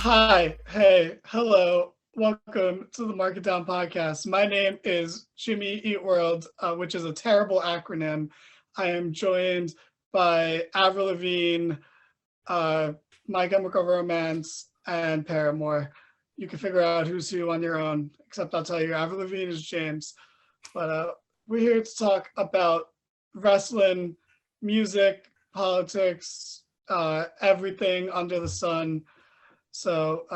Hi, hey, hello, welcome to the Market Down podcast. My name is Jimmy Eat World, which is a terrible acronym. I am joined by Avril Lavigne, My Chemical Romance, and Paramore. You can figure out who's who on your own, except I'll tell you, Avril Lavigne is James. But we're here to talk about wrestling, music, politics, everything under the sun. So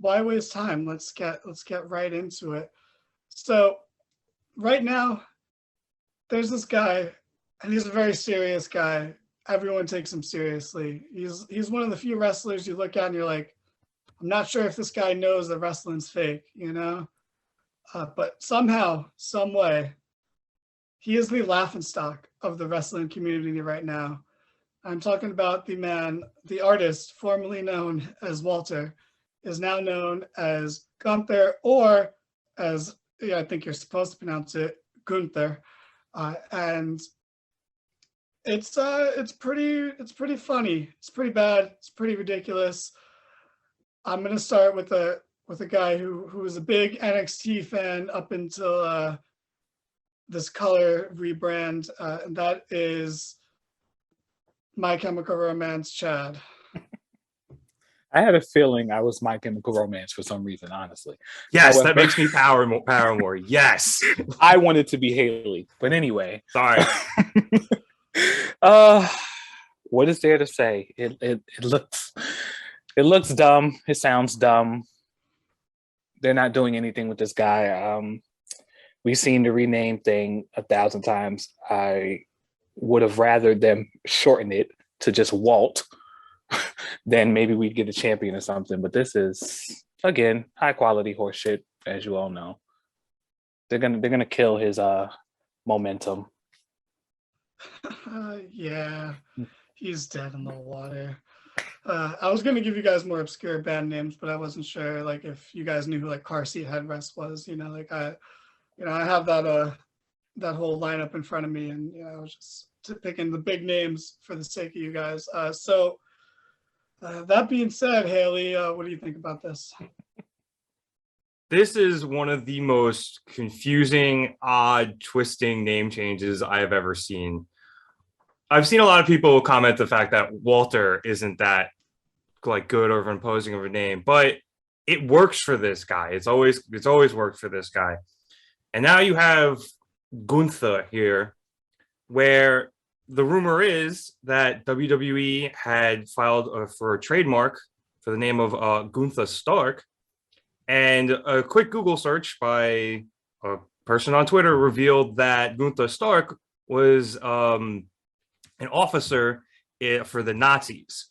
why waste time? Let's get right into it. So right now, there's this guy, and he's a very serious guy. Everyone takes him seriously. He's one of the few wrestlers you look at and you're like, I'm not sure if this guy knows that wrestling's fake, but somehow, some way, he is the laughingstock of the wrestling community right now. I'm talking about the artist formerly known as Walter, is now known as Gunther, or as I think you're supposed to pronounce it, Gunther, and it's pretty funny. It's pretty bad. It's pretty ridiculous. I'm gonna start with a guy who was a big NXT fan up until this color rebrand, and that is My Chemical Romance, Chad. I had a feeling I was My Chemical Romance for some reason, honestly. Yes, however, that makes me Paramore. Yes. I wanted to be Haley, but anyway. Sorry. What is there to say? It looks dumb. It sounds dumb. They're not doing anything with this guy. We've seen the rename thing 1,000 times. I would have rather them shorten it to just Walt, then maybe we'd get a champion or something. But this is, again, high quality horse shit, as you all know. They're gonna kill his momentum. Yeah, he's dead in the water. I was gonna give you guys more obscure band names, but I wasn't sure like if you guys knew who like Car Seat Headrest was. I have that whole lineup in front of me, and I was just picking the big names for the sake of you guys. So that being said, Haley, what do you think about this? This is one of the most confusing, odd, twisting name changes I have ever seen. I've seen a lot of people comment the fact that Walter isn't that like good or imposing of a name, but it works for this guy. It's always worked for this guy. And now you have Gunther here, where the rumor is that WWE had filed for a trademark for the name of Gunther Stark, and a quick Google search by a person on Twitter revealed that Gunther Stark was an officer for the Nazis.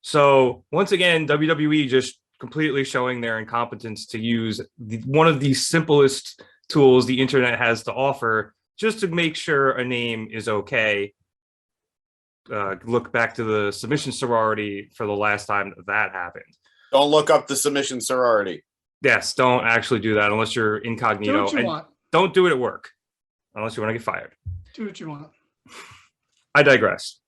So once again, WWE just completely showing their incompetence to use one of the simplest tools the internet has to offer just to make sure a name is okay. Look back to the submission sorority for the last time that happened. Don't look up the submission sorority. Yes, don't actually do that unless you're incognito. Do what you want. Don't do it at work unless you want to get fired. Do what you want. I digress.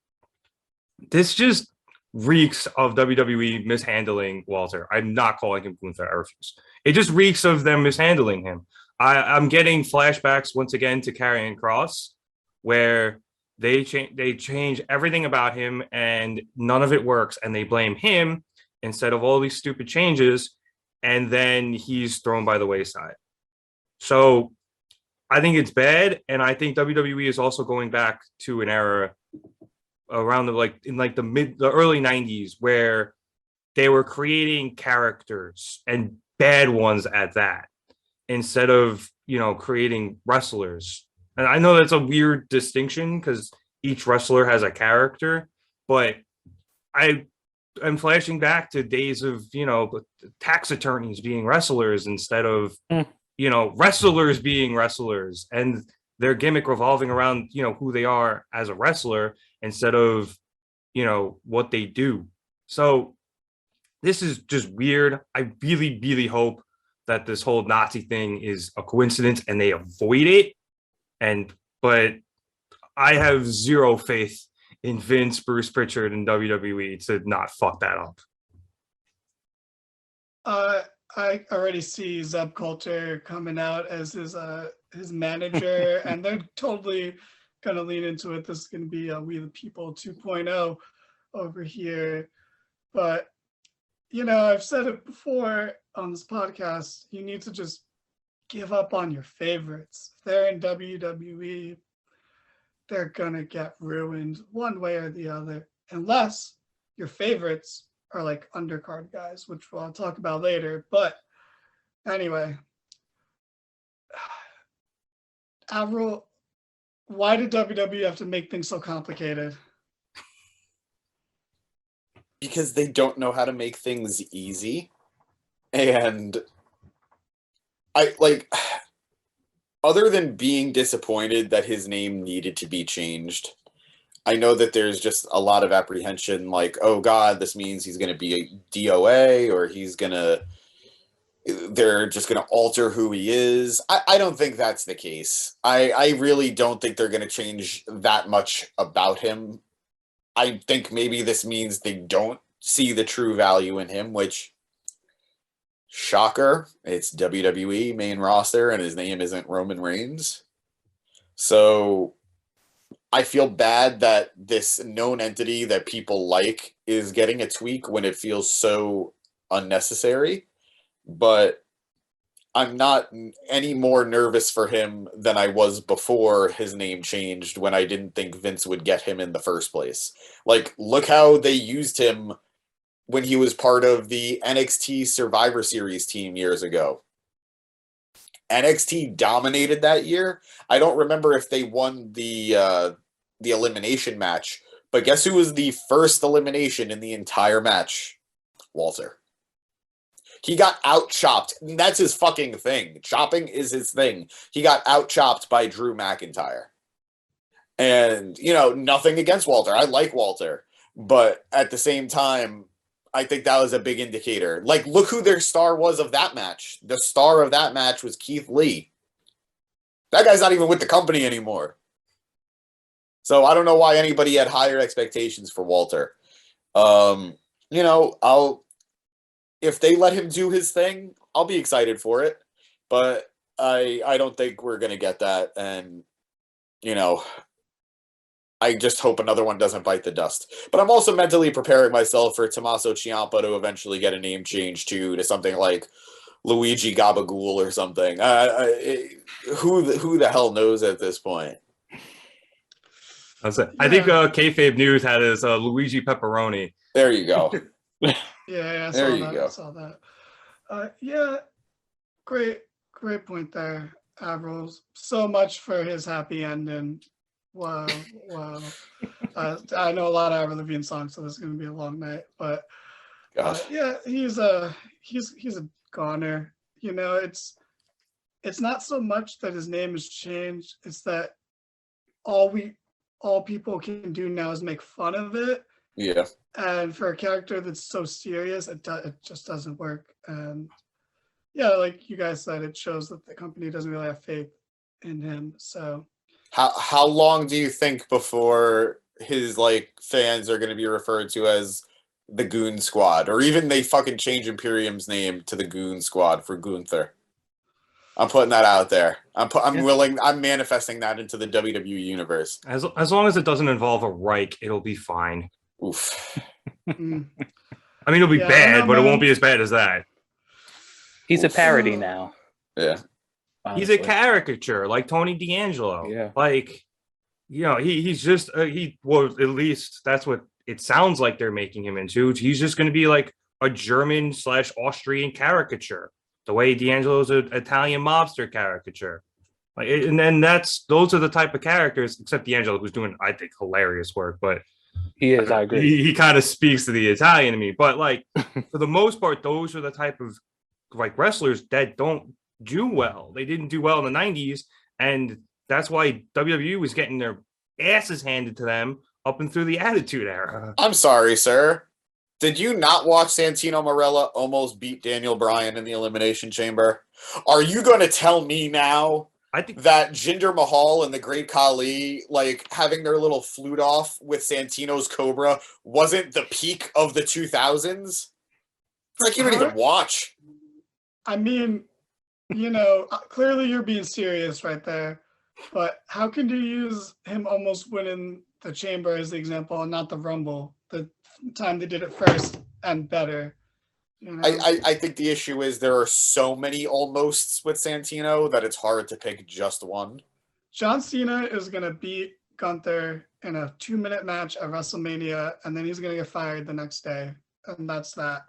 This just reeks of WWE mishandling Walter. I'm not calling him Gunther. I refuse. It just reeks of them mishandling him. I'm getting flashbacks once again to Karrion Kross, where they change everything about him and none of it works, and they blame him instead of all these stupid changes, and then he's thrown by the wayside. So I think it's bad, and I think WWE is also going back to an era around the early 90s where they were creating characters, and bad ones at that, instead of creating wrestlers. And I know that's a weird distinction because each wrestler has a character, but I'm flashing back to days of tax attorneys being wrestlers instead of wrestlers being wrestlers, and their gimmick revolving around who they are as a wrestler instead of what they do. So this is just weird. I really, really hope that this whole Nazi thing is a coincidence and they avoid it. But I have zero faith in Vince, Bruce Pritchard, and WWE to not fuck that up. I already see Zeb Coulter coming out as his manager, and they're totally gonna lean into it. This is gonna be a We the People 2.0 over here. But I've said it before on this podcast. You need to just give up on your favorites. If they're in WWE, they're gonna get ruined one way or the other, unless your favorites are like undercard guys, which I'll talk about later. But anyway, Avril, why did WWE have to make things so complicated? Because they don't know how to make things easy. And I like, other than being disappointed that his name needed to be changed, I know that there's just a lot of apprehension, like, oh God, this means he's going to be a DOA, or they're just going to alter who he is. I don't think that's the case. I really don't think they're going to change that much about him. I think maybe this means they don't see the true value in him, which, shocker, it's WWE main roster and his name isn't Roman Reigns. So I feel bad that this known entity that people like is getting a tweak when it feels so unnecessary. But I'm not any more nervous for him than I was before his name changed, when I didn't think Vince would get him in the first place. Like, look how they used him when he was part of the NXT Survivor Series team years ago. NXT dominated that year. I don't remember if they won the elimination match, but guess who was the first elimination in the entire match? Walter. He got out-chopped. That's his fucking thing. Chopping is his thing. He got out-chopped by Drew McIntyre. And, nothing against Walter. I like Walter. But at the same time, I think that was a big indicator. Like, look who their star was of that match. The star of that match was Keith Lee. That guy's not even with the company anymore. So I don't know why anybody had higher expectations for Walter. If they let him do his thing, I'll be excited for it. But I don't think we're going to get that. And, I just hope another one doesn't bite the dust. But I'm also mentally preparing myself for Tommaso Ciampa to eventually get a name change to something like Luigi Gabagool or something. Who the hell knows at this point? I think Kayfabe News had his Luigi Pepperoni. There you go. Yeah, I saw that. Great point there, Avril. So much for his happy ending. Wow. I know a lot of Avril Lavigne songs, so this is going to be a long night. But he's a goner. It's not so much that his name has changed. It's that all people can do now is make fun of it. Yeah. And for a character that's so serious, it just doesn't work. And yeah, like you guys said, it shows that the company doesn't really have faith in him. So how long do you think before his fans are going to be referred to as the Goon Squad, or even they fucking change Imperium's name to the Goon Squad for Gunther? I'm putting that out there. I'm manifesting that into the WWE universe. As long as it doesn't involve a Reich, it'll be fine. Oof. I mean, it'll be bad, but it won't be as bad as that. He's a parody now. Yeah. Honestly. He's a caricature, like Tony D'Angelo. Yeah. He's just at least that's what it sounds like they're making him into. He's just going to be like a German/Austrian caricature, the way D'Angelo's an Italian mobster caricature. And then those are the type of characters, except D'Angelo, who's doing, I think, hilarious work, but he is. I agree. He kind of speaks to the Italian in me, but for the most part, those are the type of wrestlers that don't do well. They didn't do well in the 90s, and that's why WWE was getting their asses handed to them up and through the Attitude Era. I'm sorry, sir. Did you not watch Santino Marella almost beat Daniel Bryan in the Elimination Chamber? Are you going to tell me now I think that Jinder Mahal and the Great Khali, having their little flute off with Santino's Cobra, wasn't the peak of the 2000s? Like you don't even watch. I mean, clearly you're being serious right there, but how can you use him almost winning the Chamber as the example and not the Rumble, the time they did it first and better? I think the issue is there are so many almosts with Santino that it's hard to pick just one. John Cena is going to beat Gunther in a 2-minute match at WrestleMania, and then he's going to get fired the next day, and that's that.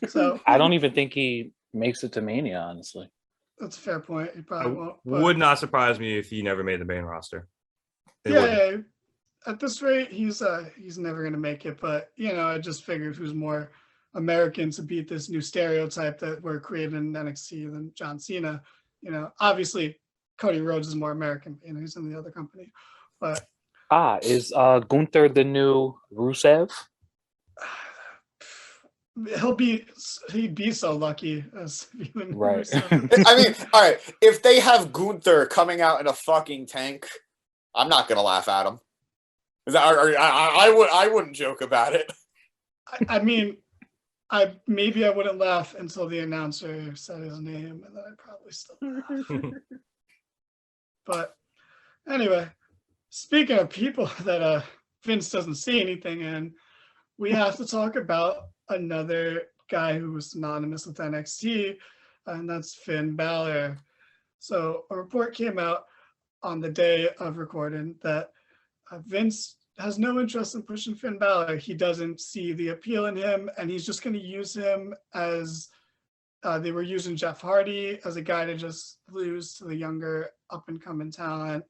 So I don't even think he makes it to Mania, honestly. That's a fair point. He probably won't. Would not surprise me if he never made the main roster. Yeah, at this rate, he's never going to make it. But I just figured who's more American to beat this new stereotype that we're creating in NXT than John Cena. Obviously Cody Rhodes is more American. He's in the other company. But is Gunther the new Rusev? He'd be so lucky as right. I mean, all right, if they have Gunther coming out in a fucking tank, I'm not gonna laugh at him. I wouldn't joke about it. I mean, maybe I wouldn't laugh until the announcer said his name, and then I'd probably still laugh. But anyway, speaking of people that Vince doesn't see anything in, we have to talk about another guy who was synonymous with NXT, and that's Finn Balor. So a report came out on the day of recording that Vince has no interest in pushing Finn Balor. He doesn't see the appeal in him, and he's just going to use him as they were using Jeff Hardy as a guy to just lose to the younger up-and-coming talent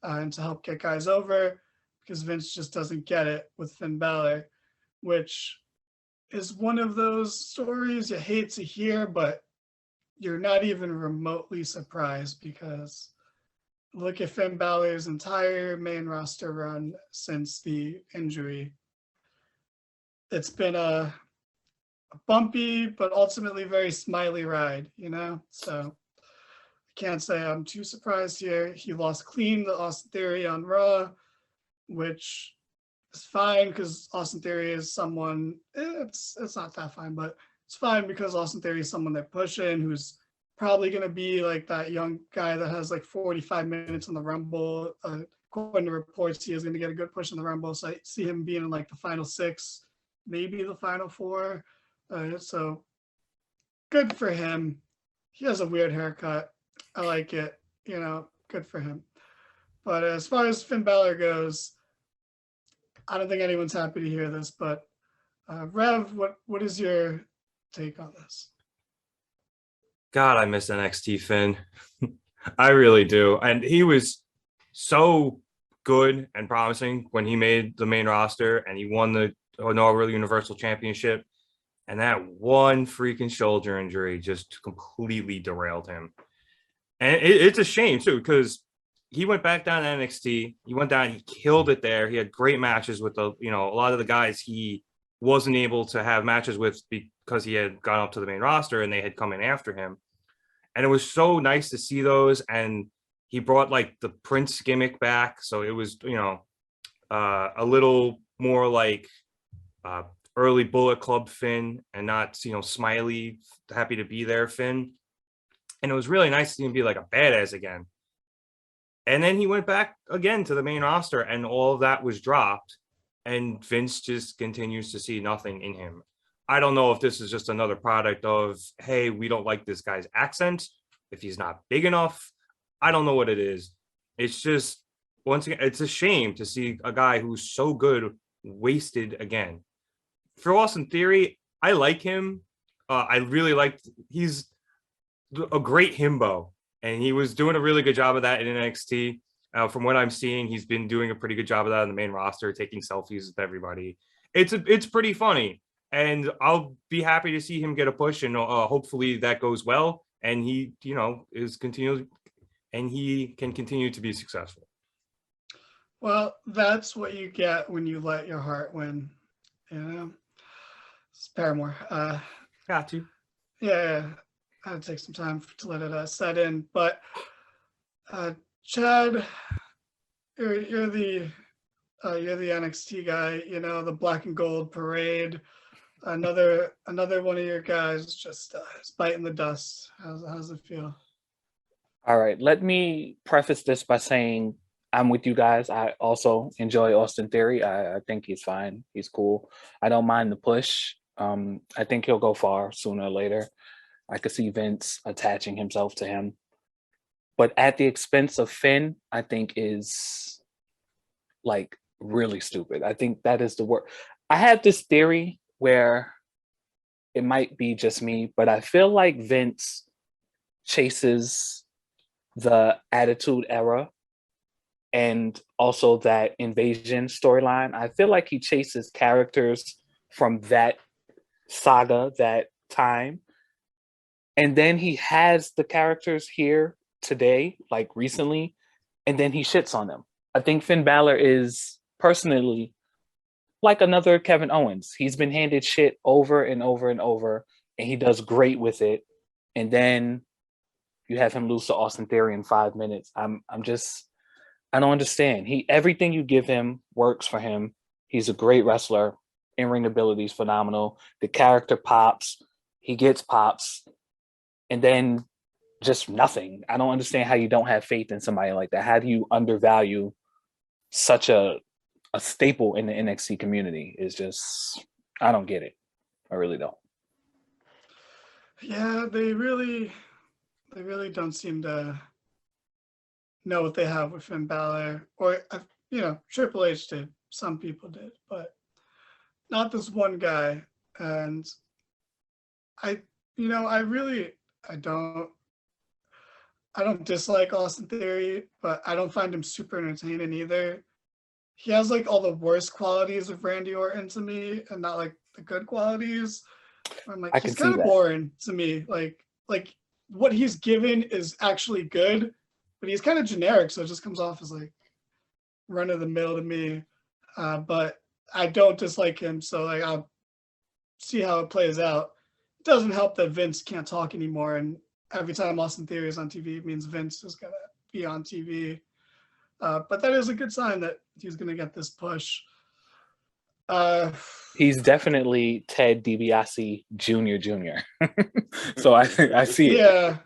and to help get guys over, because Vince just doesn't get it with Finn Balor, which is one of those stories you hate to hear, but you're not even remotely surprised, because look at Finn Balor's entire main roster run since the injury. It's been a bumpy, but ultimately very smiley ride, So I can't say I'm too surprised here. He lost clean to Austin Theory on Raw, which is fine because Austin Theory is someone, it's not that fine, but it's fine because Austin Theory is someone they're pushing, who's probably going to be like that young guy that has like 45 minutes in the Rumble. According to reports, he is going to get a good push in the Rumble. So I see him being in like the final 6, maybe the final 4. So good for him. He has a weird haircut. I like it. Good for him. But as far as Finn Balor goes, I don't think anyone's happy to hear this. But Rev, what is your take on this? God, I miss NXT Finn. I really do. And he was so good and promising when he made the main roster and he won the inaugural Universal Championship. And that one freaking shoulder injury just completely derailed him. And it's a shame, too, because he went back down to NXT. He went down, he killed it there. He had great matches with a lot of the guys he wasn't able to have matches with because he had gone up to the main roster and they had come in after him. And it was so nice to see those. And he brought like the Prince gimmick back. So it was, a little more like early Bullet Club Finn and not, smiley, happy to be there Finn. And it was really nice to see him be like a badass again. And then he went back again to the main roster and all of that was dropped. And Vince just continues to see nothing in him. I don't know if this is just another product of, hey, we don't like this guy's accent, if he's not big enough. I don't know what it is. It's just, once again, it's a shame to see a guy who's so good wasted again. For Austin Theory, I like him. I really he's a great himbo, and he was doing a really good job of that in NXT. From what I'm seeing, he's been doing a pretty good job of that on the main roster, taking selfies with everybody. It's pretty funny. And I'll be happy to see him get a push, and hopefully that goes well. And he, is continuing, and he can continue to be successful. Well, that's what you get when you let your heart win. It's Paramore. Got to. Yeah, I had to take some time to let it set in. But Chad, you're the NXT guy. The black and gold parade. Another one of your guys just is biting the dust. How's it feel? All right, let me preface this by saying I'm with you guys. I also enjoy Austin Theory. I think he's fine. He's cool. I don't mind the push. I think he'll go far sooner or later. I could see Vince attaching himself to him. But at the expense of Finn, I think is like really stupid. I think that is the word. I have this theory where it might be just me, but I feel like Vince chases the Attitude Era and also that Invasion storyline. I feel like he chases characters from that saga, that time. And then he has the characters here today, like recently, and then he shits on them. I think Finn Balor is personally like another Kevin Owens. He's been handed shit over and over and over, and he does great with it. And then you have him lose to Austin Theory in 5 minutes. I don't understand. Everything you give him works for him. He's a great wrestler. In-ring ability is phenomenal. The character pops. He gets pops. And then just nothing. I don't understand how you don't have faith in somebody like that. How do you undervalue such a staple in the NXT community? Is just, I don't get it. I really don't. Yeah, they really don't seem to know what they have with Finn Balor, or Triple H did. Some people did, but not this one guy. And I don't dislike Austin Theory, but I don't find him super entertaining either. He has like all the worst qualities of Randy Orton to me, and not like the good qualities. I'm like, he's kind of boring to me. Like what he's given is actually good, but he's kind of generic, so it just comes off as like run of the mill to me. But I don't dislike him, so like I'll see how it plays out. It doesn't help that Vince can't talk anymore, and every time Austin Theory is on TV, it means Vince is gonna be on TV. But that is a good sign that he's gonna get this push. He's definitely Ted DiBiase Jr. So I see it.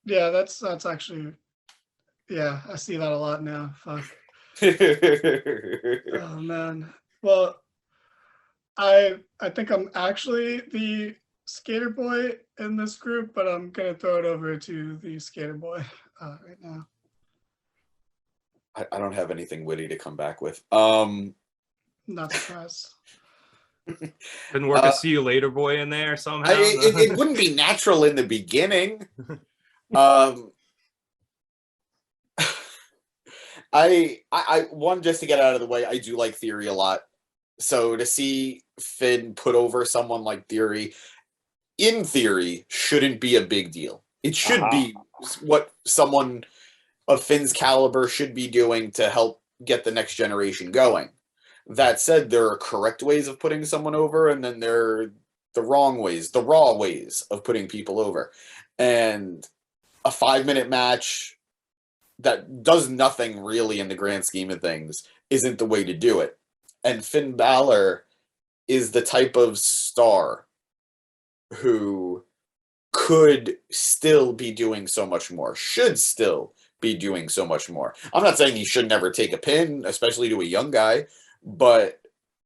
Yeah, that's actually, yeah, I see that a lot now. Fuck. Oh man. Well, I think I'm actually the skater boy in this group, but I'm gonna throw it over to the skater boy right now. I don't have anything witty to come back with. Not surprised. Didn't work a see you later boy in there somehow. It wouldn't be natural in the beginning. I one, just to get out of the way, I do like Theory a lot. So to see Finn put over someone like Theory, in theory, shouldn't be a big deal. It should be what someone of Finn's caliber should be doing to help get the next generation going. That said, there are correct ways of putting someone over, and then there are the wrong ways, the raw ways of putting people over. And a 5-minute match that does nothing really in the grand scheme of things isn't the way to do it. And Finn Balor is the type of star who could still be doing so much more, should still be doing so much more. I'm not saying he should never take a pin, especially to a young guy, but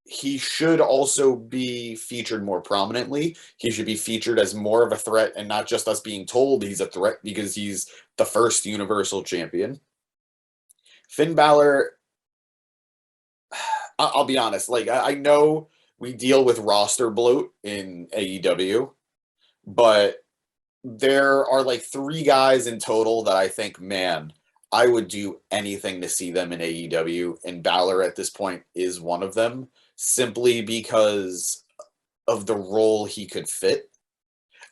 he should also be featured more prominently. He should be featured as more of a threat, and not just us being told he's a threat because he's the first Universal Champion. Finn Balor, I'll be honest, like I know we deal with roster bloat in AEW, but there are like 3 guys in total that I think, man, I would do anything to see them in AEW, and Balor at this point is one of them, simply because of the role he could fit.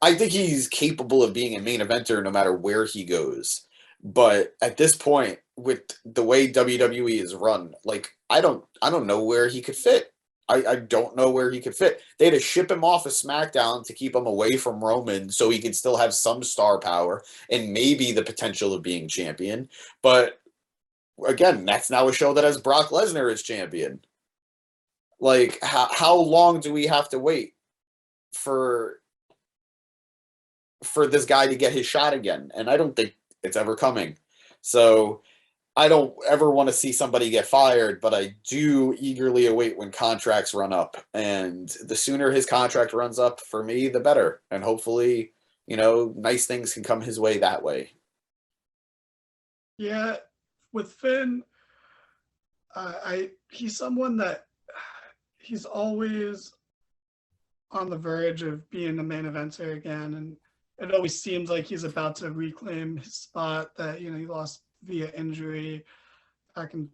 I think he's capable of being a main eventer no matter where he goes. But at this point, with the way WWE is run, like I don't know where he could fit. I don't know where he could fit. They had to ship him off of SmackDown to keep him away from Roman so he could still have some star power and maybe the potential of being champion. But again, that's now a show that has Brock Lesnar as champion. Like, how long do we have to wait? for this guy to get his shot again, and I don't think it's ever coming. So I don't ever want to see somebody get fired, but I do eagerly await when contracts run up, and the sooner his contract runs up for me, the better. And hopefully, nice things can come his way that way. Yeah, with Finn, he's someone that he's always on the verge of being a main eventer again, and it always seems like he's about to reclaim his spot that he lost via injury back in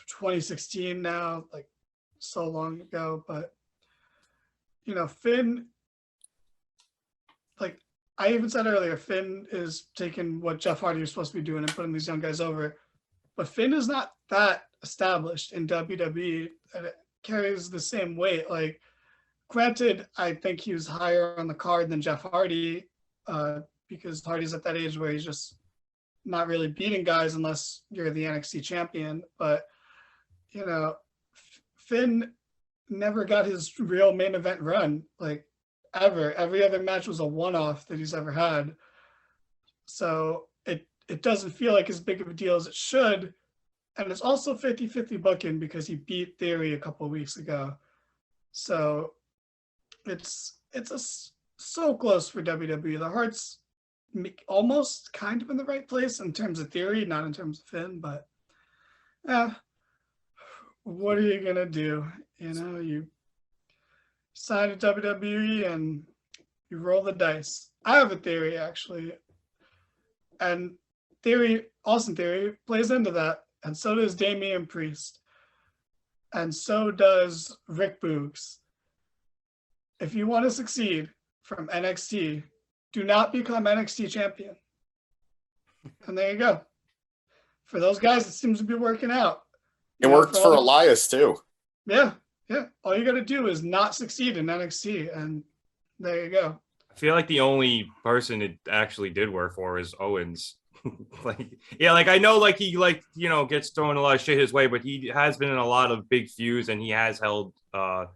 2016 now, like so long ago. But Finn, like I even said earlier, Finn is taking what Jeff Hardy was supposed to be doing and putting these young guys over. But Finn is not that established in WWE, and it carries the same weight. Like, granted, I think he was higher on the card than Jeff Hardy, because Hardy's at that age where he's just not really beating guys unless you're the NXT champion. But, Finn never got his real main event run, like, ever. Every other match was a one-off that he's ever had. So it doesn't feel like as big of a deal as it should. And it's also 50-50 booking because he beat Theory a couple of weeks ago. So it's so close for WWE. The heart's almost kind of in the right place in terms of Theory, not in terms of Finn, but what are you going to do? You sign to WWE and you roll the dice. I have a theory, actually. And Austin Theory plays into that. And so does Damian Priest. And so does Rick Boogs. If you want to succeed from NXT, do not become NXT champion. And there you go. For those guys, it seems to be working out. It worked for Elias, too. Yeah. All you got to do is not succeed in NXT, and there you go. I feel like the only person it actually did work for is Owens. I know, he gets thrown a lot of shit his way, but he has been in a lot of big feuds, and he has held the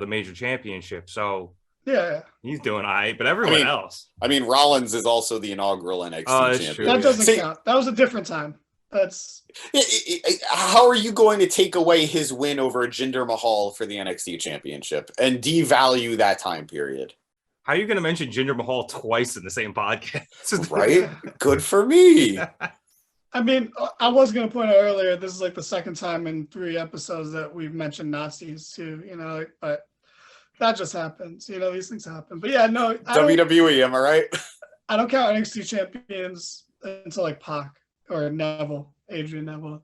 major championship. So yeah, he's doing all right. But everyone else, Rollins is also the inaugural NXT champion. True. That doesn't count. That was a different time. How are you going to take away his win over Jinder Mahal for the NXT championship and devalue that time period? How are you going to mention Jinder Mahal twice in the same podcast? Right? Good for me. I mean, I was going to point out earlier, this is like the second time in 3 episodes that we've mentioned Nazis too, but that just happens. These things happen. But yeah, no. WWE, am I right? I don't count NXT champions until like Pac or Neville, Adrian Neville.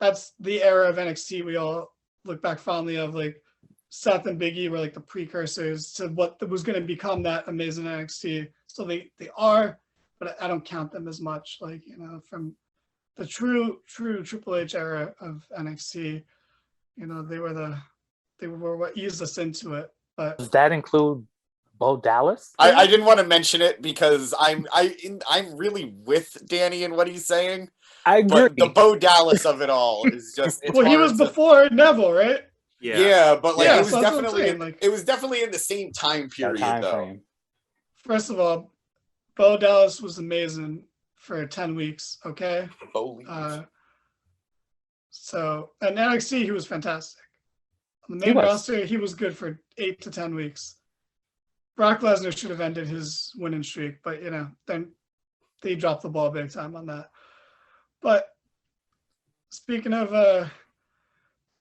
That's the era of NXT we all look back fondly of, like Seth and Big E were like the precursors to what was going to become that amazing NXT. So they are, but I don't count them as much. From the true Triple H era of NXT, they were what eased us into it. But does that include Bo Dallas? I didn't want to mention it because I'm really with Danny and what he's saying. I agree. But the Bo Dallas of it all is just. Well, he was before Neville, right? Yeah, but it was so definitely it was definitely in the same time period though. Frame. First of all, Bo Dallas was amazing for 10 weeks. Okay. So in NXT he was fantastic. On the main roster he was good for 8 to 10 weeks. Brock Lesnar should have ended his winning streak, but then they dropped the ball big time on that. But speaking of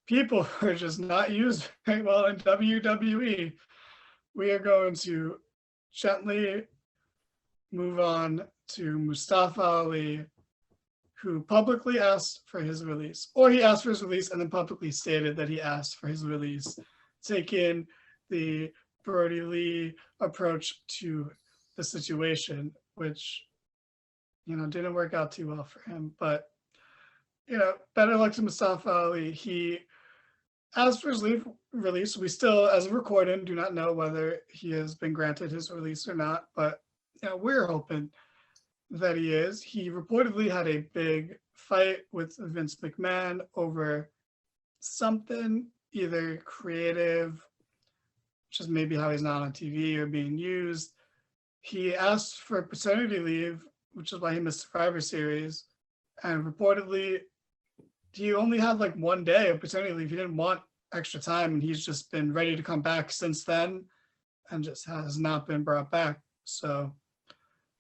people who are just not used very well in WWE, we are going to gently move on to Mustafa Ali, who publicly asked for his release, or he asked for his release and then publicly stated that he asked for his release, taking the Brody Lee approach to the situation, which didn't work out too well for him. But better luck to Mustafa Ali. He asked for his release. We still, as a recording, do not know whether he has been granted his release or not, but we're hoping that he is. He reportedly had a big fight with Vince McMahon over something, either creative which is maybe how he's not on TV or being used. He asked for paternity leave, which is why he missed Survivor Series. And reportedly, he only had like 1 day of paternity leave. He didn't want extra time, and he's just been ready to come back since then and just has not been brought back. So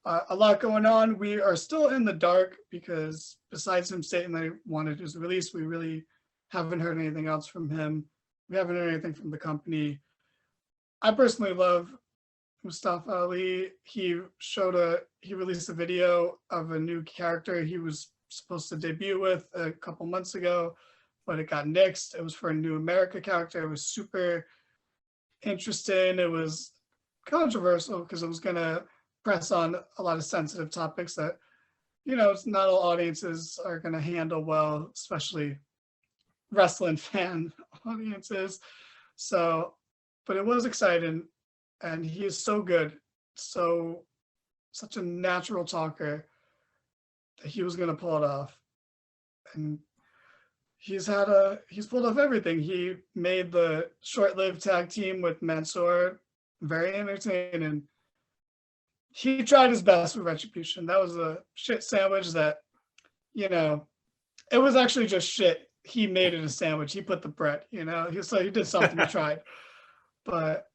a lot going on. We are still in the dark because besides him stating that he wanted his release, we really haven't heard anything else from him. We haven't heard anything from the company. I personally love Mustafa Ali. He released a video of a new character he was supposed to debut with a couple months ago, but it got nixed. It was for a New America character. It was super interesting. It was controversial because it was going to press on a lot of sensitive topics that, it's not all audiences are going to handle well, especially wrestling fan audiences. So, but it was exciting, and he is so good, such a natural talker that he was going to pull it off. And he's pulled off everything. He made the short-lived tag team with Mansoor very entertaining. He tried his best with Retribution. That was a shit sandwich that, it was actually just shit. He made it a sandwich. He put the bread, so he did something. He tried. But,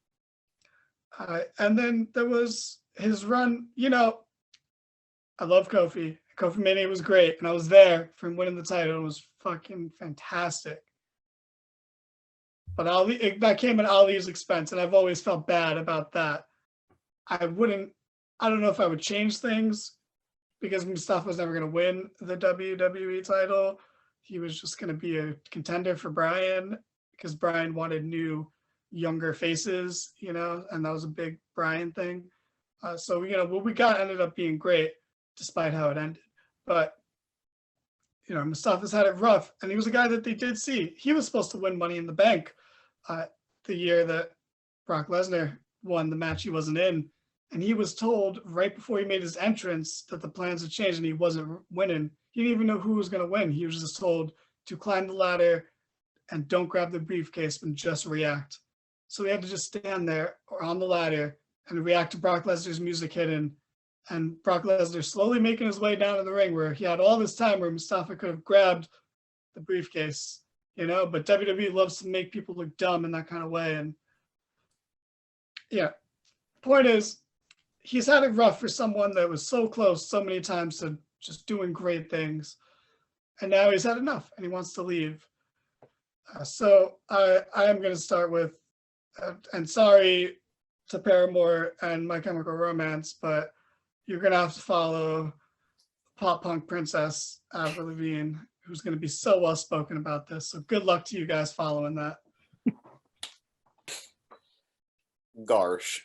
and then there was his run, I love Kofi. Kofi Mania was great, and I was there for him winning the title. It was fucking fantastic. But that came at Ali's expense, and I've always felt bad about that. I don't know if I would change things because Mustafa was never going to win the WWE title. He was just going to be a contender for Bryan because Bryan wanted new, younger faces, and that was a big Bryan thing. So, what we got ended up being great despite how it ended. But, Mustafa's had it rough, and he was a guy that they did see. He was supposed to win Money in the Bank the year that Brock Lesnar won the match he wasn't in. And he was told right before he made his entrance that the plans had changed and he wasn't winning. He didn't even know who was going to win. He was just told to climb the ladder and don't grab the briefcase and just react. So he had to just stand there or on the ladder and react to Brock Lesnar's music hitting and Brock Lesnar slowly making his way down to the ring where he had all this time where Mustafa could have grabbed the briefcase, but WWE loves to make people look dumb in that kind of way. And yeah, point is, he's had it rough for someone that was so close so many times to just doing great things. And now he's had enough and he wants to leave. So I am going to start with, and sorry to Paramore and My Chemical Romance, but you're going to have to follow pop punk princess Avril Lavigne, who's going to be so well spoken about this. So good luck to you guys following that. Gosh.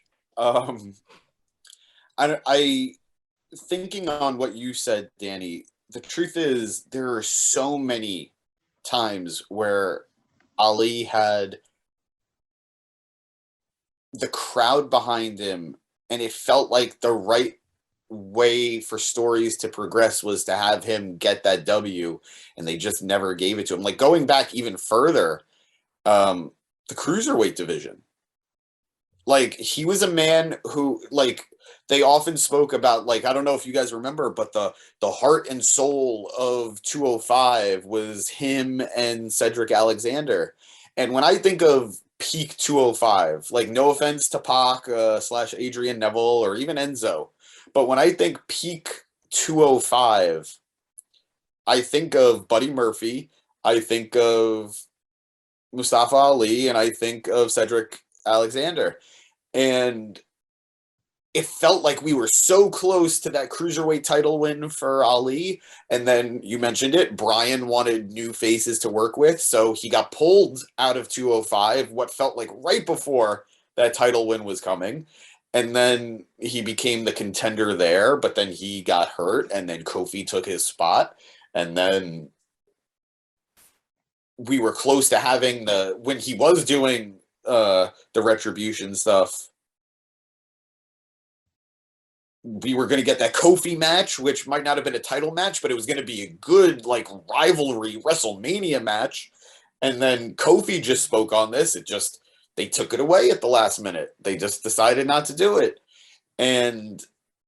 I thinking on what you said, Danny, the truth is there are so many times where Ali had the crowd behind him and it felt like the right way for stories to progress was to have him get that W, and they just never gave it to him. Like going back even further, the cruiserweight division. Like he was a man who, like, they often spoke about, like, I don't know if you guys remember, but the heart and soul of 205 was him and Cedric Alexander. And when I think of peak 205, like, no offense to Pac / Adrian Neville or even Enzo, but when I think peak 205, I think of Buddy Murphy, I think of Mustafa Ali, and I think of Cedric Alexander. And it felt like we were so close to that cruiserweight title win for Ali. And then you mentioned it, Bryan wanted new faces to work with. So he got pulled out of 205, what felt like right before that title win was coming. And then he became the contender there, but then he got hurt and then Kofi took his spot. And then we were close to having when he was doing the Retribution stuff, we were going to get that Kofi match, which might not have been a title match, but it was going to be a good, like, rivalry WrestleMania match. And then Kofi just spoke on this. It just they took it away at the last minute. They just decided not to do it. And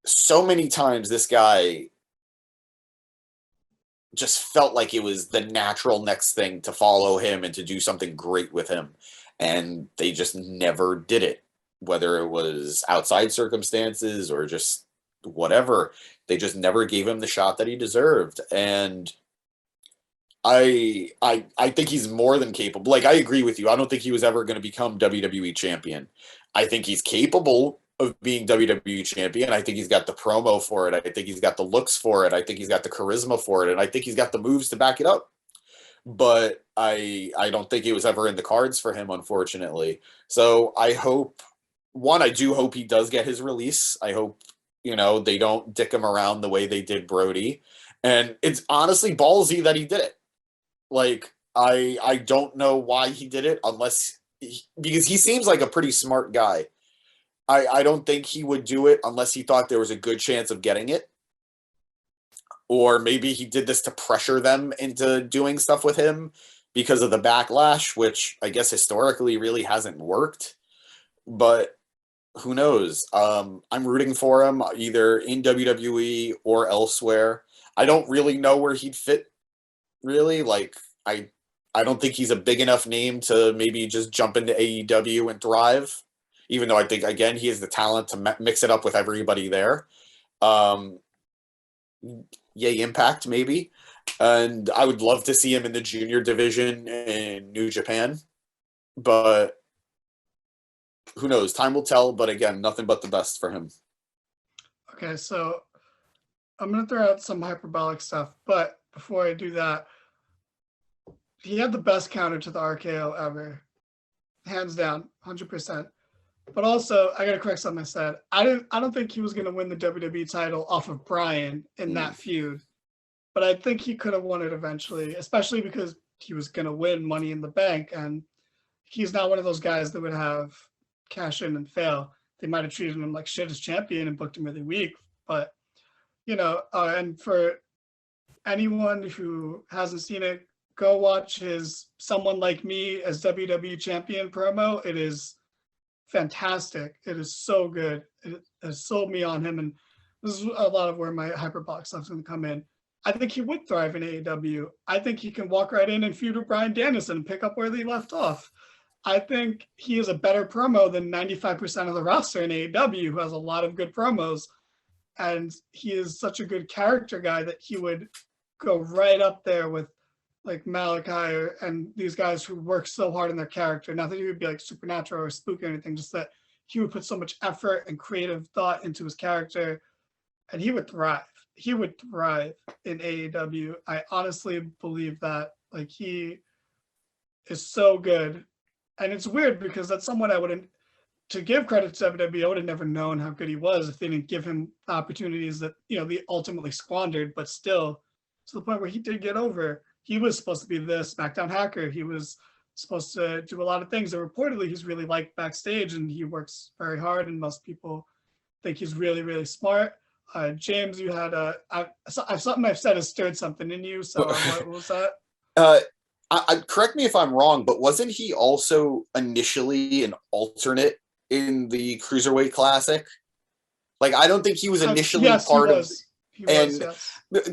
so many times this guy just felt like it was the natural next thing to follow him and to do something great with him. And they just never did it, whether it was outside circumstances or just whatever. They just never gave him the shot that he deserved. And I think he's more than capable. Like, I agree with you. I don't think he was ever going to become WWE champion. I think he's capable of being WWE champion. I think he's got the promo for it. I think he's got the looks for it. I think he's got the charisma for it. And I think he's got the moves to back it up. But I don't think it was ever in the cards for him, unfortunately. So I do hope he does get his release. I hope, they don't dick him around the way they did Brody. And it's honestly ballsy that he did it. Like, I don't know why he did it because he seems like a pretty smart guy. I don't think he would do it unless he thought there was a good chance of getting it. Or maybe he did this to pressure them into doing stuff with him because of the backlash, which I guess historically really hasn't worked. But who knows? I'm rooting for him either in WWE or elsewhere. I don't really know where he'd fit, really. Like, I don't think he's a big enough name to maybe just jump into AEW and thrive, even though I think, again, he has the talent to mix it up with everybody there. Yay, Impact, maybe. And I would love to see him in the junior division in New Japan. But who knows? Time will tell. But again, nothing but the best for him. Okay, so I'm going to throw out some hyperbolic stuff. But before I do that, he had the best counter to the RKO ever. Hands down, 100%. But also, I got to correct something I said. I don't think he was going to win the WWE title off of Bryan in that feud. But I think he could have won it eventually, especially because he was going to win Money in the Bank. And he's not one of those guys that would have cash in and fail. They might have treated him like shit as champion and booked him really weak. But, and for anyone who hasn't seen it, go watch his Someone Like Me as WWE champion promo. It is fantastic. It is so good. It has sold me on him, and this is a lot of where my hyperbolic stuff is going to come in. I think he would thrive in AEW. I think he can walk right in and feud with Bryan Danielson and pick up where they left off. I think he is a better promo than 95% of the roster in AEW, who has a lot of good promos, and he is such a good character guy that he would go right up there with like Malachi and these guys who work so hard in their character. Not that he would be like supernatural or spooky or anything, just that he would put so much effort and creative thought into his character, and he would thrive. He would thrive in AEW. I honestly believe that. Like, he is so good. And it's weird because that's someone I wouldn't, to give credit to WWE, I would have never known how good he was if they didn't give him opportunities that, they ultimately squandered, but still to the point where he did get over. He was supposed to be the SmackDown hacker. He was supposed to do a lot of things. And reportedly, he's really liked backstage, and he works very hard. And most people think he's really, really smart. James, you had something I've said has stirred something in you. So what was that? Correct me if I'm wrong, but wasn't he also initially an alternate in the Cruiserweight Classic? Like, I don't think he was initially part of.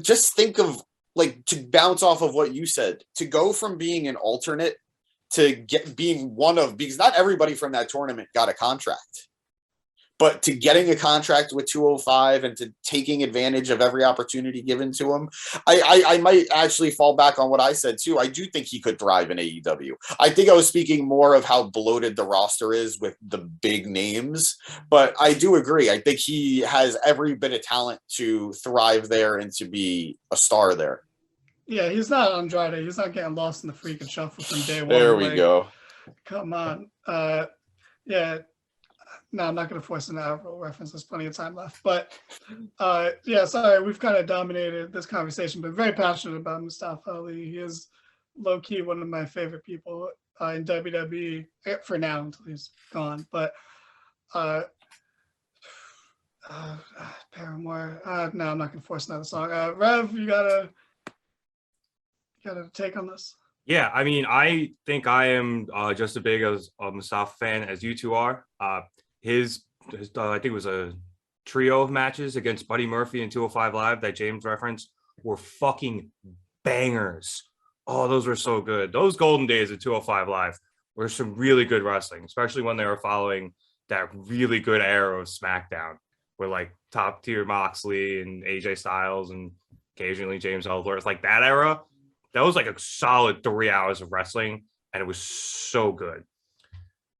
Just think of, like, to bounce off of what you said, to go from being an alternate to being one of, because not everybody from that tournament got a contract, but to getting a contract with 205 and to taking advantage of every opportunity given to him, I might actually fall back on what I said too. I do think he could thrive in AEW. I think I was speaking more of how bloated the roster is with the big names, but I do agree. I think he has every bit of talent to thrive there and to be a star there. Yeah, he's not Andrade. He's not getting lost in the freaking shuffle from day one. There we go. Come on. Yeah. No, I'm not going to force an Avril reference. There's plenty of time left. But, sorry, we've kind of dominated this conversation, but very passionate about Mustafa Ali. He is low-key one of my favorite people in WWE for now until he's gone. But Paramore. No, I'm not going to force another song. Rev, you got a take on this? Yeah, I mean, I think I am just as big as a Mustafa fan as you two are. His I think it was a trio of matches against Buddy Murphy and 205 Live that James referenced were fucking bangers. Oh, those were so good. Those golden days of 205 Live were some really good wrestling, especially when they were following that really good era of SmackDown, where like top tier Moxley and AJ Styles and occasionally James Ellsworth, like that era. That was like a solid 3 hours of wrestling, and it was so good.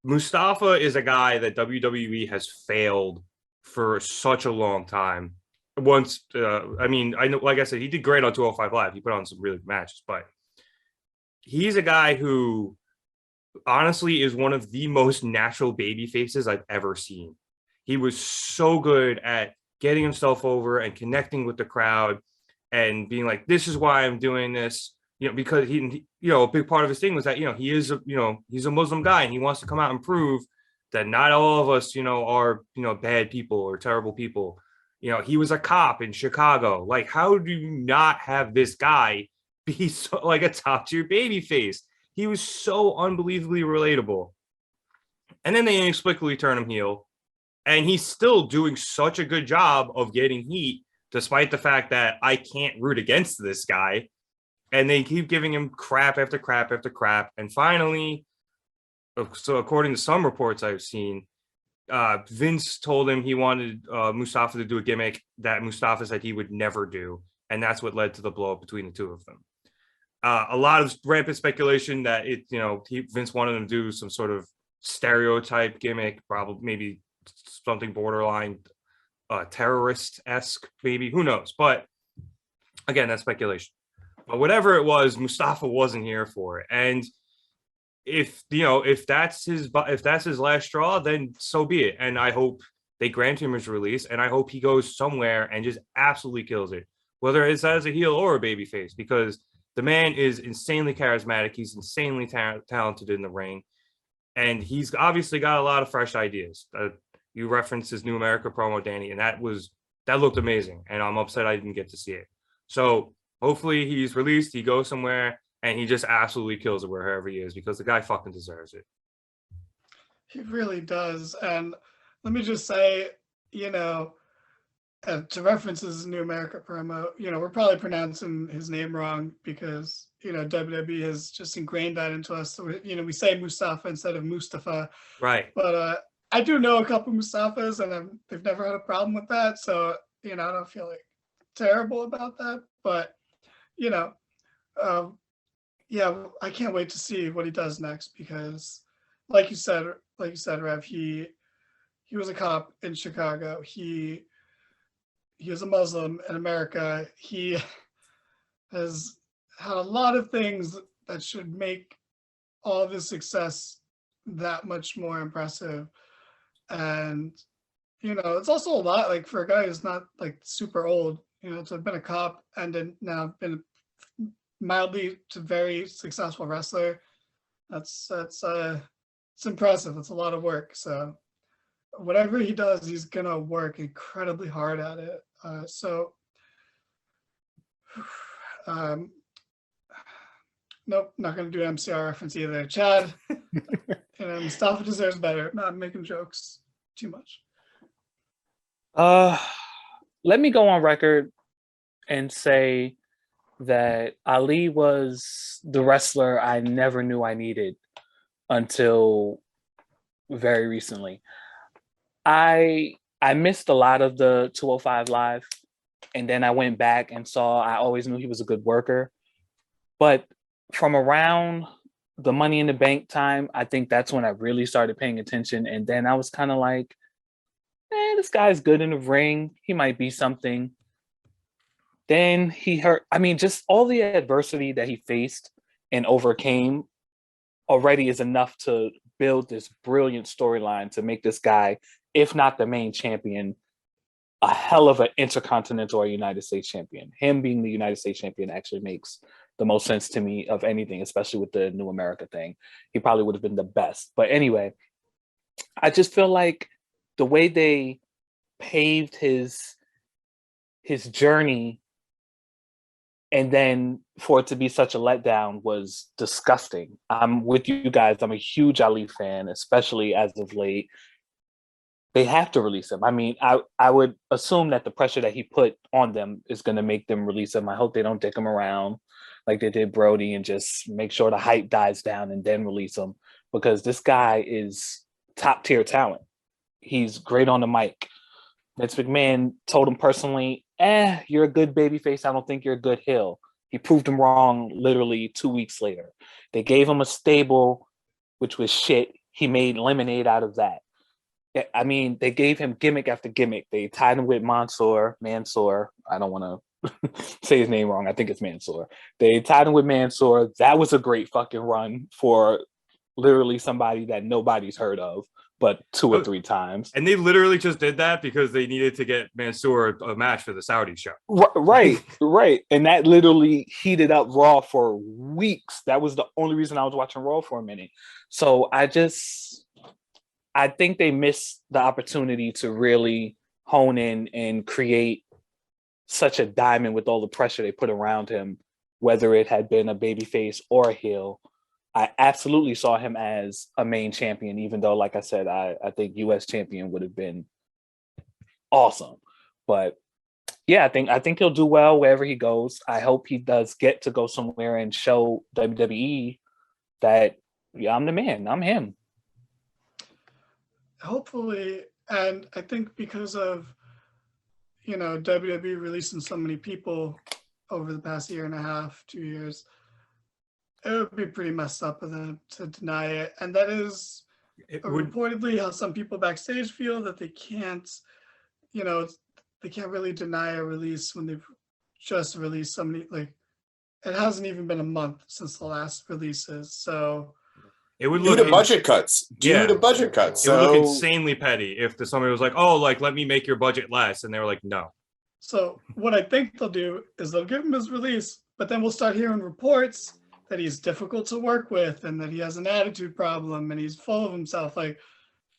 Mustafa is a guy that WWE has failed for such a long time. Once, I mean, I know, like I said, he did great on 205 Live. He put on some really good matches, but he's a guy who honestly is one of the most natural baby faces I've ever seen. He was so good at getting himself over and connecting with the crowd and being like, this is why I'm doing this. Because he, a big part of his thing was that, he is, he's a Muslim guy and he wants to come out and prove that not all of us, are, bad people or terrible people. He was a cop in Chicago. Like, how do you not have this guy be so, like a top tier baby face? He was so unbelievably relatable. And then they inexplicably turn him heel. And he's still doing such a good job of getting heat, despite the fact that I can't root against this guy. And they keep giving him crap after crap after crap. And finally, so according to some reports I've seen, Vince told him he wanted Mustafa to do a gimmick that Mustafa said he would never do. And that's what led to the blow up between the two of them. A lot of rampant speculation that Vince wanted him to do some sort of stereotype gimmick, probably maybe something borderline terrorist-esque, maybe. Who knows? But again, that's speculation. But whatever it was, Mustafa wasn't here for it. And if that's his last straw, then so be it. And I hope they grant him his release, and I hope he goes somewhere and just absolutely kills it, whether it's as a heel or a babyface, because the man is insanely charismatic. He's insanely talented in the ring, and he's obviously got a lot of fresh ideas. You referenced his New America promo, Danny, and that looked amazing. And I'm upset I didn't get to see it. So hopefully he's released, he goes somewhere, and he just absolutely kills it wherever he is, because the guy fucking deserves it. He really does. And let me just say, to reference his New America promo, we're probably pronouncing his name wrong because, WWE has just ingrained that into us. So, we say Mustafa instead of Mustafa. Right. But I do know a couple Mustafas, and they've never had a problem with that. So, I don't feel like terrible about that. But, I can't wait to see what he does next, because like you said, Rev, he was a cop in Chicago. He is a Muslim in America. He has had a lot of things that should make all of his success that much more impressive. And, it's also a lot, like, for a guy who's not like super old, to have been a cop and then now been mildly to very successful wrestler. It's impressive. It's a lot of work. So whatever he does, he's gonna work incredibly hard at it. Nope, not gonna do MCR reference either. Chad, Mustafa deserves better. Not making jokes too much. Let me go on record and say that Ali was the wrestler I never knew I needed until very recently. I missed a lot of the 205 Live, and then I went back and saw, I always knew he was a good worker. But from around the Money in the Bank time, I think that's when I really started paying attention. And then I was kind of like, this guy's good in the ring. He might be something. Then he hurt. I mean, just all the adversity that he faced and overcame already is enough to build this brilliant storyline to make this guy, if not the main champion, a hell of an Intercontinental or United States champion. Him being the United States champion actually makes the most sense to me of anything, especially with the New America thing. He probably would have been the best. But anyway, I just feel like the way they paved his journey And then for it to be such a letdown was disgusting. I'm with you guys. I'm a huge Ali fan, especially as of late. They have to release him. I mean, I would assume that the pressure that he put on them is going to make them release him. I hope they don't dick him around like they did Brody and just make sure the hype dies down and then release him, because this guy is top tier talent. He's great on the mic. Vince McMahon told him personally, you're a good babyface. I don't think you're a good heel. He proved him wrong literally 2 weeks later. They gave him a stable, which was shit. He made lemonade out of that. I mean, they gave him gimmick after gimmick. They tied him with Mansoor. I don't want to say his name wrong. I think it's Mansoor. They tied him with Mansoor. That was a great fucking run for literally somebody that nobody's heard of, but 2 or 3 times. And they literally just did that because they needed to get Mansoor a match for the Saudi show. Right. And that literally heated up Raw for weeks. That was the only reason I was watching Raw for a minute. So I think they missed the opportunity to really hone in and create such a diamond with all the pressure they put around him, whether it had been a babyface or a heel. I absolutely saw him as a main champion, even though, like I said, I think US champion would have been awesome. But yeah, I think he'll do well wherever he goes. I hope he does get to go somewhere and show WWE that, yeah, I'm the man. I'm him. Hopefully, and I think because of, WWE releasing so many people over the past year and a half, 2 years, it would be pretty messed up of them to deny it. And that is reportedly how some people backstage feel, that they can't, they can't really deny a release when they've just released so many, like, it hasn't even been a month since the last releases. So it would look due to budget cuts. Due to budget cuts. It would look insanely petty if somebody was like, "Oh, like let me make your budget less," and they were like, "No." So what I think they'll do is they'll give him his release, but then we'll start hearing reports that he's difficult to work with and that he has an attitude problem and he's full of himself. Like,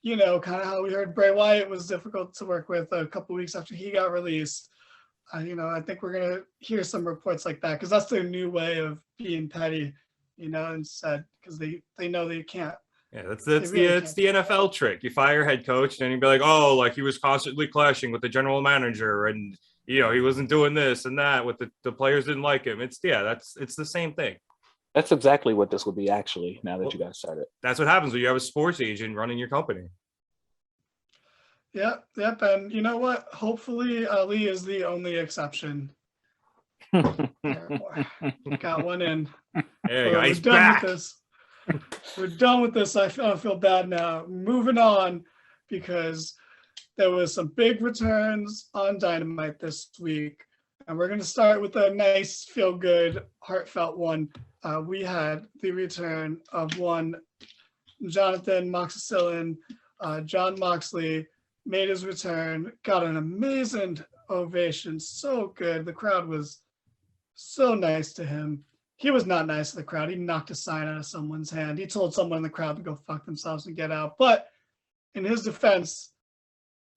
kind of how we heard Bray Wyatt was difficult to work with a couple of weeks after he got released. I think we're gonna hear some reports like that because that's their new way of being petty. Instead, because they know they can't. Yeah, it's the NFL trick. You fire head coach, and you'd be like, "Oh, like he was constantly clashing with the general manager, and he wasn't doing this and that. With the players didn't like him." It's the same thing. That's exactly what this would be, actually. Now that you guys said it, that's what happens when you have a sports agent running your company. Yep, and you know what? Hopefully, Ali is the only exception. Got one in. There you go. He's back. We're done with this. I feel bad now. Moving on, because there was some big returns on Dynamite this week, and we're going to start with a nice, feel-good, heartfelt one. We had the return of one Jonathan Moxley. Jon Moxley made his return, got an amazing ovation. So good. The crowd was so nice to him. He was not nice to the crowd. He knocked a sign out of someone's hand. He told someone in the crowd to go fuck themselves and get out. But in his defense,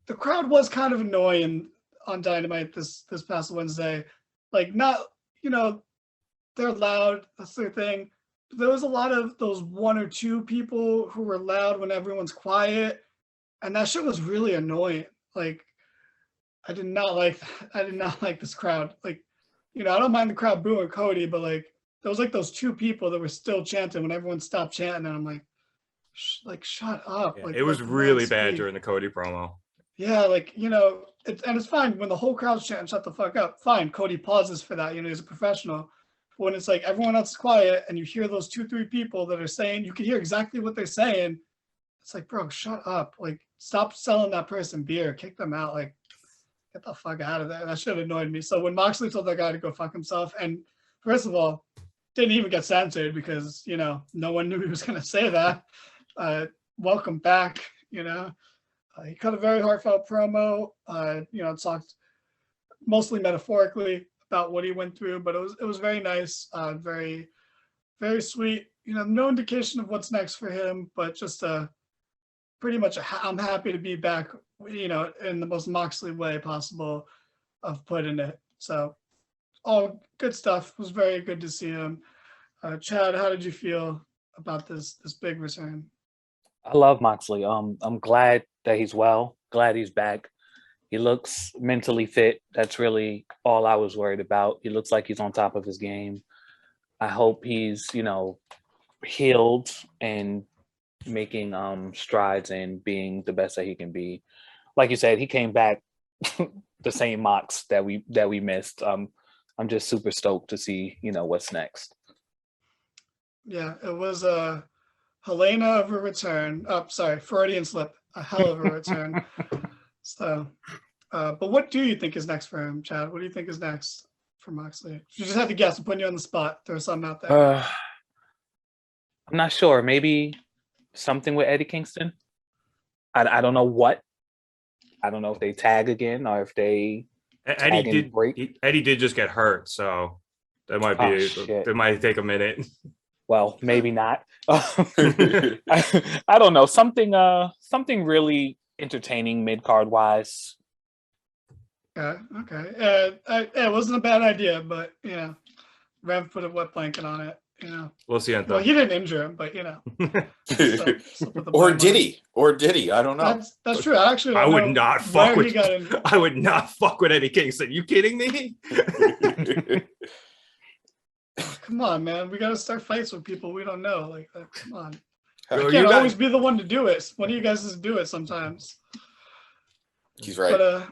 the crowd was kind of annoying on Dynamite this past Wednesday. Like, not, they're loud. That's their thing. But there was a lot of those 1 or 2 people who were loud when everyone's quiet. And that shit was really annoying. Like, I did not like this crowd. Like, I don't mind the crowd booing Cody, but like, there was like those 2 people that were still chanting when everyone stopped chanting, and I'm like, shut up. Yeah, like, it was really bad during the Cody promo. Yeah, like, it's fine when the whole crowd's chanting, shut the fuck up. Fine, Cody pauses for that, he's a professional. But when it's like everyone else is quiet and you hear those 2-3 people that are saying, you can hear exactly what they're saying. It's like, bro, shut up. Like, stop selling that person beer. Kick them out. Like, get the fuck out of there. That shit annoyed me. So when Moxley told that guy to go fuck himself, and first of all, didn't even get censored because, no one knew he was going to say that. Welcome back, He cut a very heartfelt promo, talked mostly metaphorically about what he went through, but it was very nice, very, very sweet. No indication of what's next for him, but just pretty much I'm happy to be back, in the most Moxley way possible of putting it. So all good stuff. It was very good to see him. Chad, how did you feel about this big return? I love Moxley. I'm glad that he's well. Glad he's back. He looks mentally fit. That's really all I was worried about. He looks like he's on top of his game. I hope he's, healed and making strides and being the best that he can be. Like you said, he came back the same Mox that we missed. I'm just super stoked to see, what's next. Yeah, it was a Helena of a return. Oh, sorry, Freudian slip. A hell of a return. So, but what do you think is next for him, Chad? What do you think is next for Moxley? You just have to guess. I'm putting you on the spot. Throw something out there. I'm not sure. Maybe something with Eddie Kingston. I don't know what. I don't know if they tag again or if they. Eddie did just get hurt, so that might be. That might take a minute. Well, maybe not. I don't know. Something really entertaining mid-card wise. Okay. It wasn't a bad idea, but Rev put a wet blanket on it. We'll see. Well, he didn't injure him, but or did he? I don't know. That's true. I would not fuck with. I would not fuck with Eddie Kingston. You kidding me? Come on, man. We got to start fights with people we don't know. Like, come on. I can't always be the one to do it. One of you guys has to do it sometimes. He's right. But,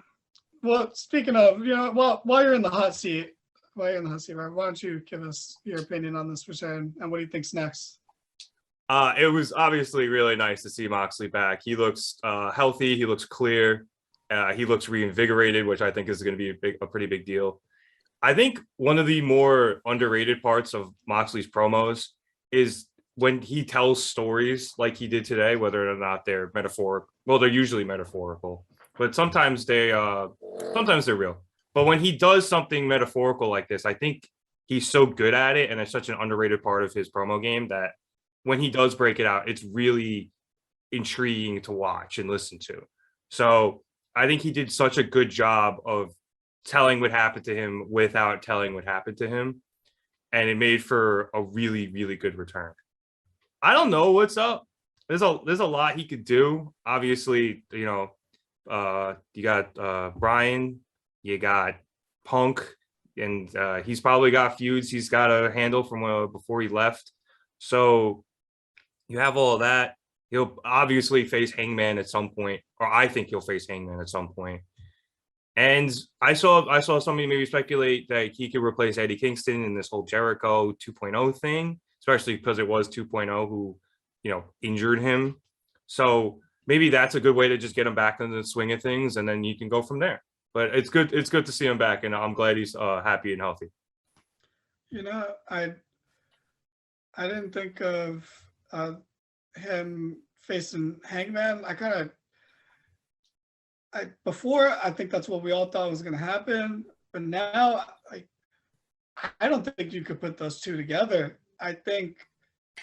well, speaking of, while you're in the hot seat, Rob, why don't you give us your opinion on this return and what do you think's next? It was obviously really nice to see Moxley back. He looks healthy. He looks clear. He looks reinvigorated, which I think is going to be a pretty big deal. I think one of the more underrated parts of Moxley's promos is when he tells stories like he did today, whether or not they're metaphorical. Well, they're usually metaphorical, but sometimes they're real. But when he does something metaphorical like this, I think he's so good at it, and it's such an underrated part of his promo game that when he does break it out, it's really intriguing to watch and listen to. So I think he did such a good job of telling what happened to him without telling what happened to him. And it made for a really, really good return. I don't know what's up. There's a lot he could do. Obviously, you got Brian, you got Punk, and he's probably got feuds he's got to handle from before he left. So you have all of that. He'll obviously face Hangman at some point, or I think he'll face Hangman at some point. And I saw somebody maybe speculate that he could replace Eddie Kingston in this whole Jericho 2.0 thing, especially because it was 2.0 who, injured him. So maybe that's a good way to just get him back into the swing of things, and then you can go from there. But it's good to see him back, and I'm glad he's happy and healthy. I didn't think of him facing Hangman. Before, I think that's what we all thought was going to happen. But now, I don't think you could put those two together. I think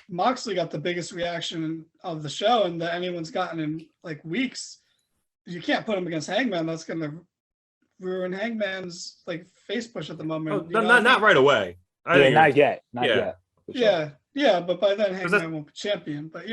Moxley got the biggest reaction of the show and that anyone's gotten in weeks. You can't put him against Hangman. That's going to ruin Hangman's face push at the moment. Not right away. Not yet. Not yet. Sure. Yeah, but by then Hangman won't be champion. But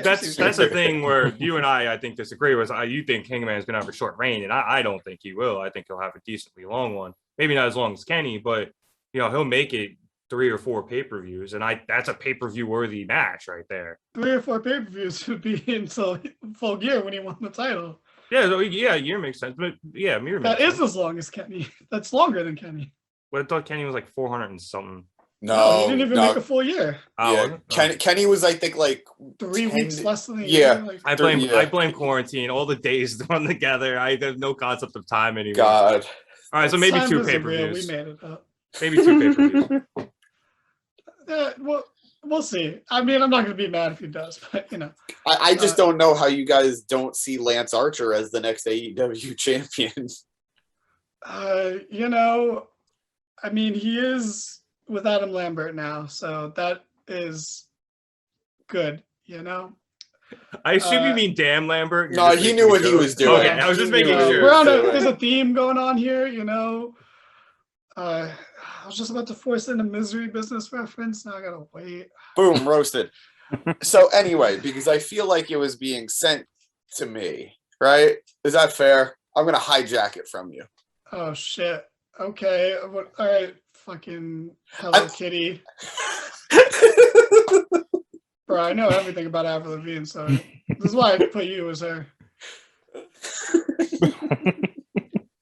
that's the thing where you and I think disagree. Was you think Hangman is going to have a short reign, and I don't think he will. I think he'll have a decently long one. Maybe not as long as Kenny, but he'll make it 3 or 4 pay-per-views, and that's a pay-per-view worthy match right there. 3 or 4 pay-per-views would be until Full Gear when he won the title. Yeah, so year makes sense, but year makes sense. That is as long as Kenny. That's longer than Kenny. But I thought Kenny was 400 and something. No, he didn't even make a full year. Yeah, Kenny was, I think, 3 weeks less than a year. I blame quarantine. All the days run together. I have no concept of time anymore. God. All right, so maybe 2 pay-per-views. We made it up. Maybe 2 pay-per-views. Well, we'll see. I mean, I'm not going to be mad if he does, but I just don't know how you guys don't see Lance Archer as the next AEW champion. I mean, he is with Adam Lambert now, so that is good. I assume you mean damn Lambert. No, he knew what he was doing. Okay, I was just making sure. There's a theme going on here. I was just about to force in a Misery Business reference. Now I gotta wait. Boom, roasted. So anyway, because I feel like it was being sent to me, right? Is that fair? I'm gonna hijack it from you. Oh shit. Okay. All right. Fucking Hello Kitty. Bro, I know everything about Avril Lavigne, so this is why I put you as her.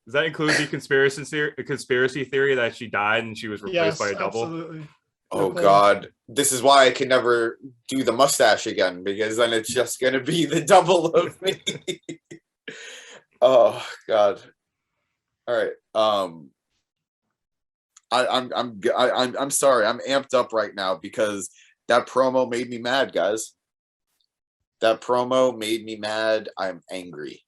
Does that include the conspiracy theory that she died and she was replaced by a double? Absolutely. Oh God, this is why I can never do the mustache again, because then it's just gonna be the double of me. Oh God. All right. I'm sorry. I'm amped up right now because that promo made me mad, guys. That promo made me mad. I'm angry.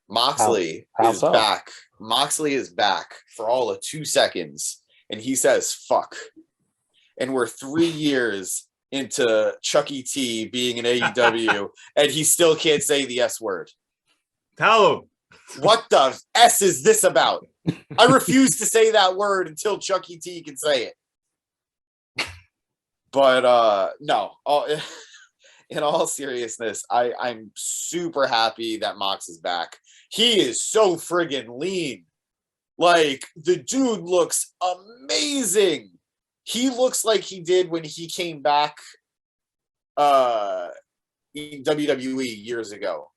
Moxley is back. Moxley is back for all of 2 seconds, and he says "fuck." And we're 3 years into Chucky T being in AEW, and he still can't say the S word. Tell him. What the S is this about? I refuse to say that word until Chucky T can say it. But no. In all seriousness, I'm super happy that Mox is back. He is so friggin' lean. Like, the dude looks amazing. He looks like he did when he came back in WWE years ago.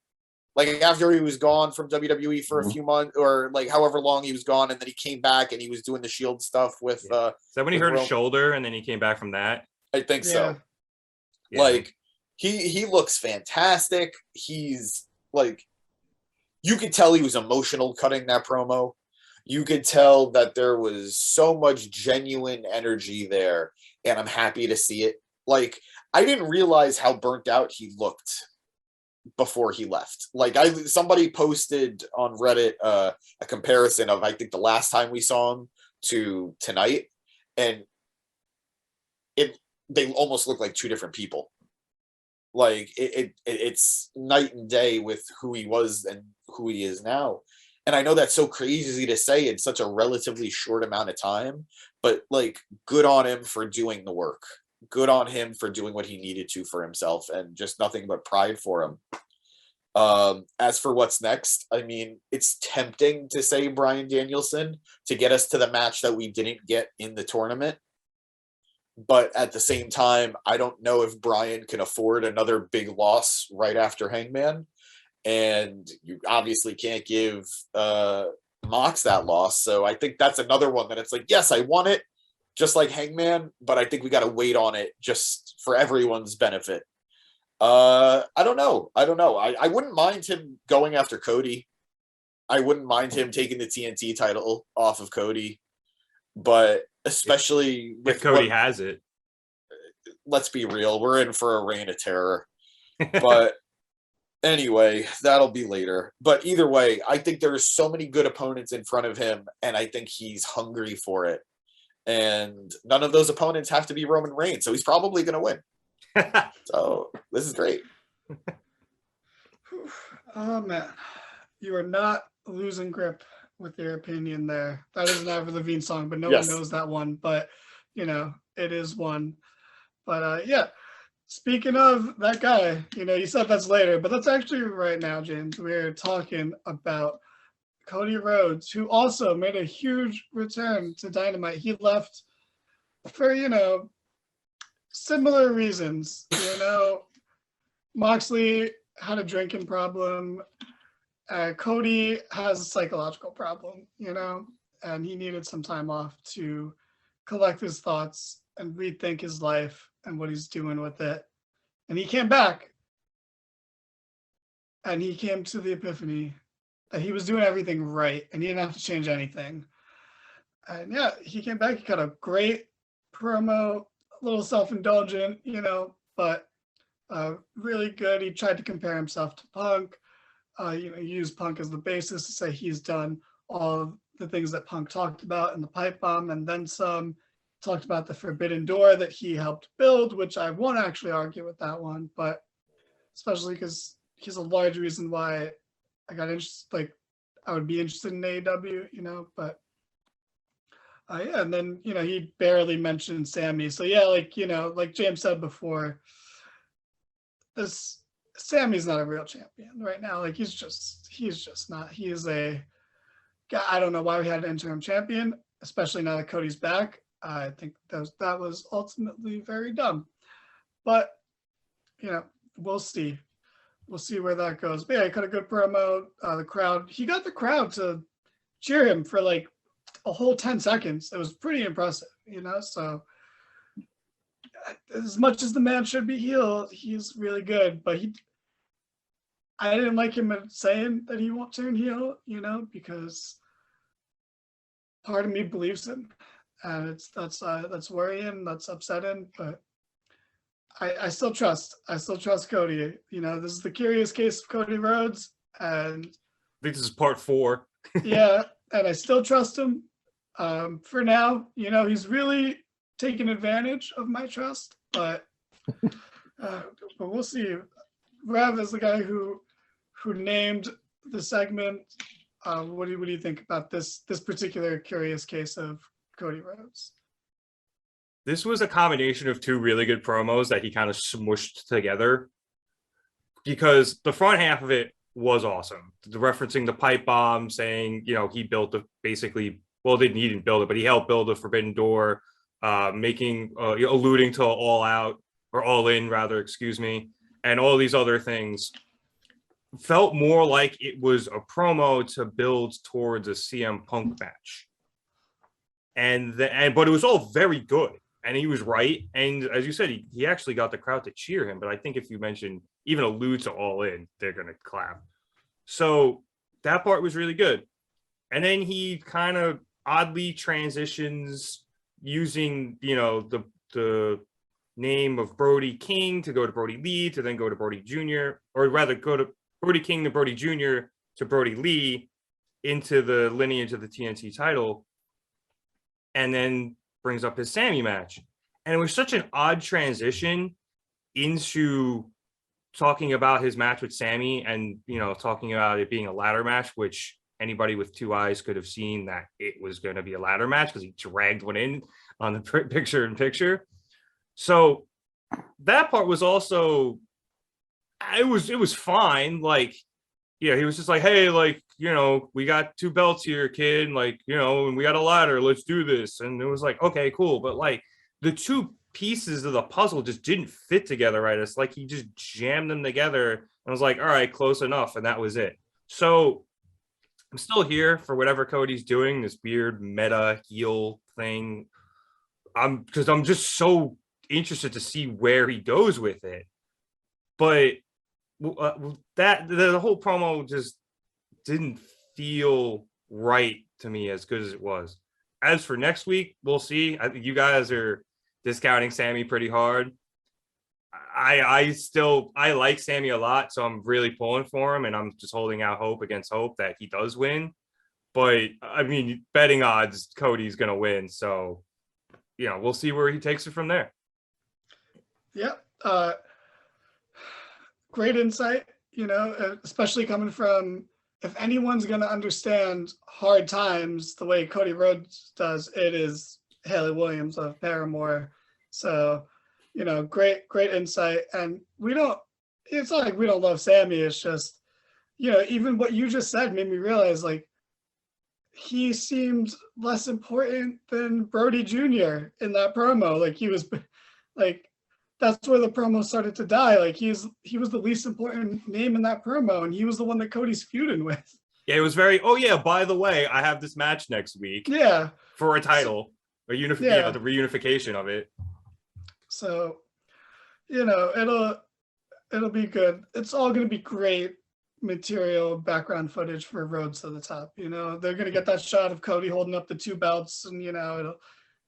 Like, after he was gone from WWE for a few months, or like however long he was gone, and then he came back and he was doing the Shield stuff with. Is that when he hurt his shoulder and then he came back from that? I think so. Yeah. Like, he looks fantastic. He's like, you could tell he was emotional cutting that promo. You could tell that there was so much genuine energy there, and I'm happy to see it. Like, I didn't realize how burnt out he looked before he left. Like, somebody posted on Reddit a comparison of, I think, the last time we saw him to tonight, and they almost look like two different people. Like, it's night and day with who he was and who he is now. And I know that's so crazy to say in such a relatively short amount of time, but like, good on him for doing the work. Good on him for doing what he needed to for himself, and just nothing but pride for him. As for what's next, I mean, it's tempting to say Bryan Danielson to get us to the match that we didn't get in the tournament. But at the same time, I don't know if Bryan can afford another big loss right after Hangman. And you obviously can't give Mox that loss. So I think that's another one that it's like, yes, I want it, just like Hangman, but I think we got to wait on it just for everyone's benefit. I don't know. I wouldn't mind him going after Cody. I wouldn't mind him taking the TNT title off of Cody. But especially if Cody has it. Let's be real. We're in for a reign of terror. But anyway, that'll be later. But either way, I think there's so many good opponents in front of him, and I think he's hungry for it. And none of those opponents have to be Roman Reigns, so he's probably going to win. So this is great. Oh, man. You are not losing grip with your opinion there. That is an Avril Lavigne song, but no one knows that one. But, you know, it is one. But, yeah. Speaking of that guy, you know, you said that's later, but that's actually right now, James. We're talking about Cody Rhodes, who also made a huge return to Dynamite. He left for, you know, similar reasons. You know, Moxley had a drinking problem. Cody has a psychological problem, you know, and he needed some time off to collect his thoughts and rethink his life and what he's doing with it. And he came back, and he came to the epiphany that he was doing everything right, and he didn't have to change anything. And yeah, he came back. He got a great promo, a little self-indulgent, you know, but really good. He tried to compare himself to Punk. You know, he used Punk as the basis to say he's done all of the things that Punk talked about in the pipe bomb, and then some. Talked about the Forbidden Door that he helped build, which I won't actually argue with that one, but especially because he's a large reason why I got interested, like I would be interested in AEW, you know, but Yeah, and then he barely mentioned Sammy. So yeah, like like James said before, this Sammy's not a real champion right now. Like he's just not. He is a guy. I don't know why we had an interim champion, especially now that Cody's back. I think that was ultimately very dumb. But we'll see. We'll see where that goes. But yeah, he cut a good promo. He got the crowd to cheer him for like a whole 10 seconds. It was pretty impressive, so as much as the man should be heel, he's really good. But I didn't like him saying that he won't turn heel, because part of me believes him, and that's worrying, that's upsetting. But I still trust Cody. This is the curious case of Cody Rhodes, and I think this is part 4. Yeah, and I still trust him. For now, he's really taken advantage of my trust, but we'll see. Rav is the guy who named the segment. What do you think about this particular curious case of Cody Rhodes? This was a combination of 2 really good promos that he kind of smushed together, because the front half of it was awesome. Referencing the pipe bomb, saying, he built he didn't build it, but he helped build a Forbidden Door, alluding to All In rather, excuse me, and all these other things. Felt more like it was a promo to build towards a CM Punk match. But it was all very good. And he was right. And as you said, he actually got the crowd to cheer him. But I think if you even allude to All In, they're going to clap. So that part was really good. And then he kind of oddly transitions using, the name of Brody King to go to Brody Lee, to then go to Brody Jr., or rather go to Brody King to Brody Jr. to Brody Lee into the lineage of the TNT title. And then brings up his Sammy match. And it was such an odd transition into talking about his match with Sammy and, talking about it being a ladder match, which anybody with 2 eyes could have seen that it was going to be a ladder match because he dragged one in on the picture-in-picture. So that part was also, it was fine. Like, yeah, he was just like, hey, like, we got 2 belts here, kid. Like, and we got a ladder. Let's do this. And it was like, okay, cool. But like the 2 pieces of the puzzle just didn't fit together right. It's like he just jammed them together and was like, all right, close enough. And that was it. So I'm still here for whatever Cody's doing, this weird meta heel thing. Because I'm just so interested to see where he goes with it. But the whole promo just didn't feel right to me as good as it was. As for next week, we'll see. I think you guys are discounting Sammy pretty hard. I like Sammy a lot, so I'm really pulling for him, and I'm just holding out hope against hope that he does win. But I mean, betting odds, Cody's gonna win, so we'll see where he takes it from there. Yeah, great insight. Especially coming from, if anyone's gonna understand hard times the way Cody Rhodes does, it is Haley Williams of Paramore. So, great insight. And it's not like we don't love Sammy. It's just, even what you just said made me realize, like, he seemed less important than Brody Jr. in that promo. Like, he was, like, that's where the promo started to die. Like, he was the least important name in that promo, and he was the one that Cody's feuding with. Yeah, it was very, oh yeah, by the way, I have this match next week. Yeah. For a title. The reunification of it. So, it'll be good. It's all going to be great material, background footage for Rhodes to the Top. They're going to get that shot of Cody holding up the 2 belts, and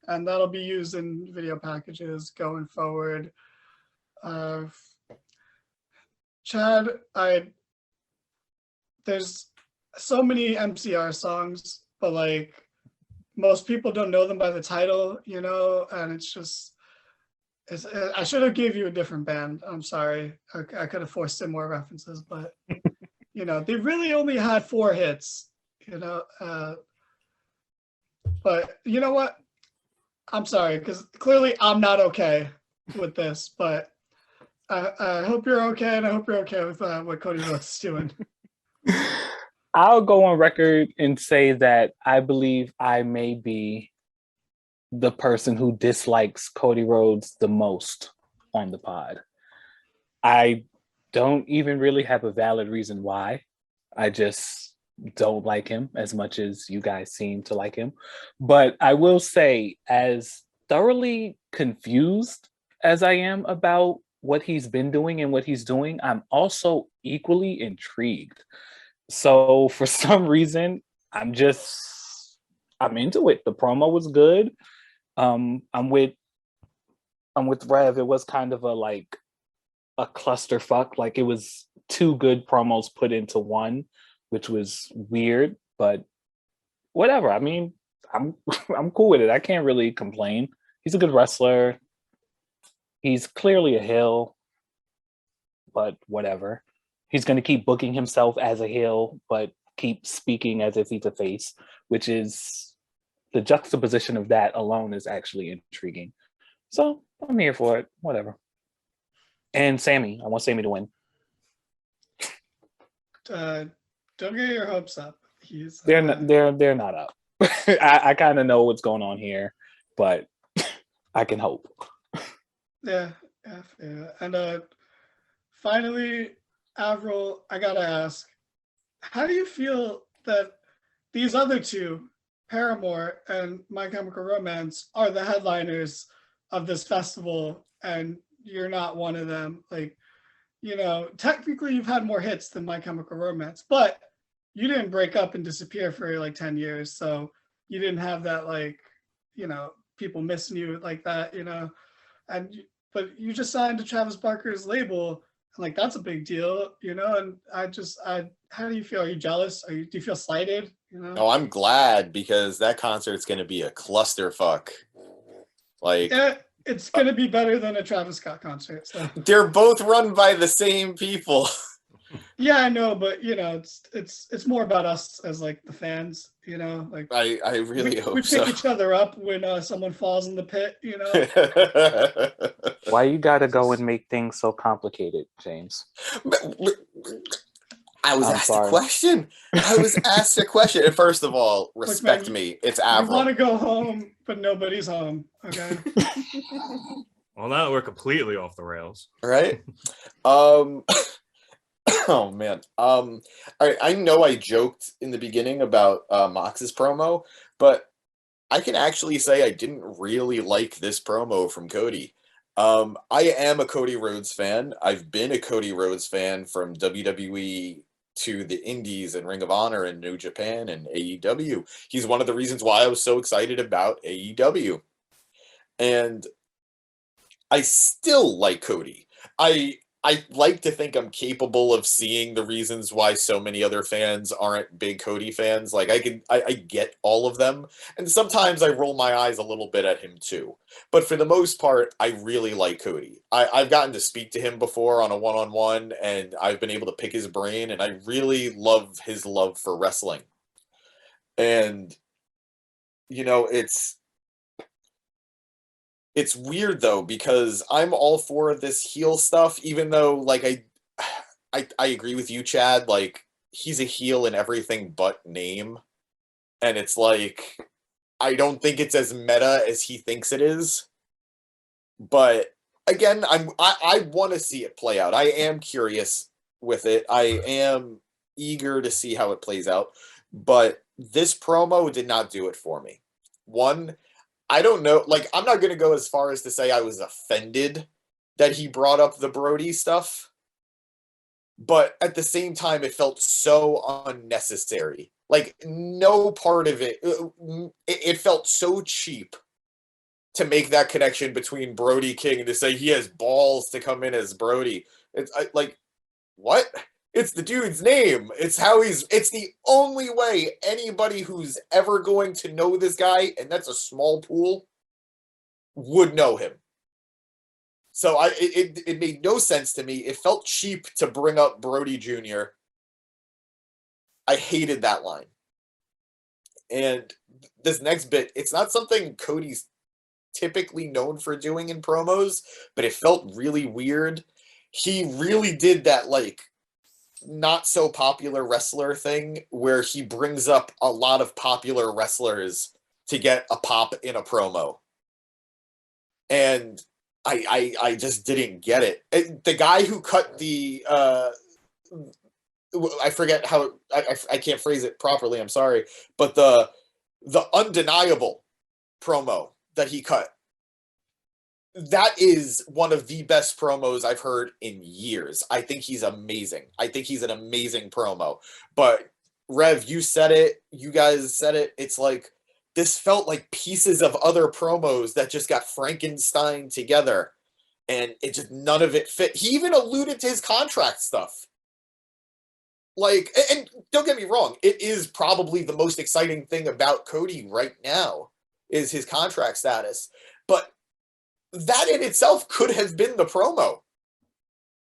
and that'll be used in video packages going forward. Chad, there's so many MCR songs, but like most people don't know them by the title, and it's just, I should have gave you a different band. I'm sorry. I could have forced in more references, but they really only had 4 hits, But you know what? I'm sorry, because clearly I'm not okay with this, but I hope you're okay, and I hope you're okay with what Cody Rhodes is doing. I'll go on record and say that I believe I may be the person who dislikes Cody Rhodes the most on the pod. I don't even really have a valid reason why. I just don't like him as much as you guys seem to like him. But I will say, as thoroughly confused as I am about what he's been doing and what he's doing, I'm also equally intrigued. So for some reason, I'm into it. The promo was good. I'm with Rev. It was kind of a clusterfuck. Like, it was two good promos put into one, which was weird, but whatever. I mean, I'm cool with it. I can't really complain. He's a good wrestler. He's clearly a heel, but whatever. He's going to keep booking himself as a heel, but keep speaking as if he's a face, which is the juxtaposition of that alone is actually intriguing. So I'm here for it. Whatever. And Sammy, I want Sammy to win. Don't get your hopes up. They're not up. I kind of know what's going on here, but I can hope. Yeah. And finally, Avril, I gotta ask, how do you feel that these other two, Paramore and My Chemical Romance, are the headliners of this festival, and you're not one of them? Like, you know, technically you've had more hits than My Chemical Romance, but you didn't break up and disappear for like 10 years. So you didn't have that, like, you know, people missing you like that, you know, but you just signed to Travis Barker's label. And like, that's a big deal, you know? And how do you feel? Are you jealous? Do you feel slighted? You know? No, I'm glad, because that concert's going to be a clusterfuck. Like, yeah, it's going to be better than a Travis Scott concert. So. They're both run by the same people. Yeah, I know, but you know, it's more about us as like the fans, you know. Like, I really hope we so. pick each other up when someone falls in the pit, you know. Why you gotta go and make things so complicated, James? I was asked a question. And first of all, respect Look, man, me. It's Avril. You want to go home, but nobody's home. Okay. Well, now that we're completely off the rails, right? Oh man. All right. I know I joked in the beginning about Mox's promo, but I can actually say I didn't really like this promo from Cody. I am a Cody Rhodes fan. I've been a Cody Rhodes fan from WWE to the Indies and Ring of Honor and New Japan and AEW. He's one of the reasons why I was so excited about AEW. And I still like Cody. I like to think I'm capable of seeing the reasons why so many other fans aren't big Cody fans. Like, I get all of them. And sometimes I roll my eyes a little bit at him too. But for the most part, I really like Cody. I've gotten to speak to him before on a one-on-one, and I've been able to pick his brain, and I really love his love for wrestling. And, you know, it's weird though, because I'm all for this heel stuff, even though, like, I agree with you, Chad. Like, he's a heel in everything but name, and it's like, I don't think it's as meta as he thinks it is. But again, I want to see it play out. I am curious with it. I am eager to see how it plays out. But this promo did not do it for me. One, I don't know, like, I'm not going to go as far as to say I was offended that he brought up the Brody stuff, but at the same time, it felt so unnecessary. Like, no part of it, it felt so cheap to make that connection between Brody King and to say he has balls to come in as Brody. It's like, what? It's the dude's name. It's the only way anybody who's ever going to know this guy, and that's a small pool, would know him. So it made no sense to me. It felt cheap to bring up Brody Jr. I hated that line. And this next bit, it's not something Cody's typically known for doing in promos, but it felt really weird. He really did that like not so popular wrestler thing where he brings up a lot of popular wrestlers to get a pop in a promo. And I just didn't get it. The guy who cut the I forget how I can't phrase it properly, I'm sorry, but the undeniable promo that he cut, that is one of the best promos I've heard in years. I think he's amazing. I think he's an amazing promo. But Rev, you said it, you guys said it. It's like this felt like pieces of other promos that just got Frankenstein together, and it just none of it fit. He even alluded to his contract stuff. Like, and don't get me wrong, it is probably the most exciting thing about Cody right now is his contract status. But that in itself could have been the promo.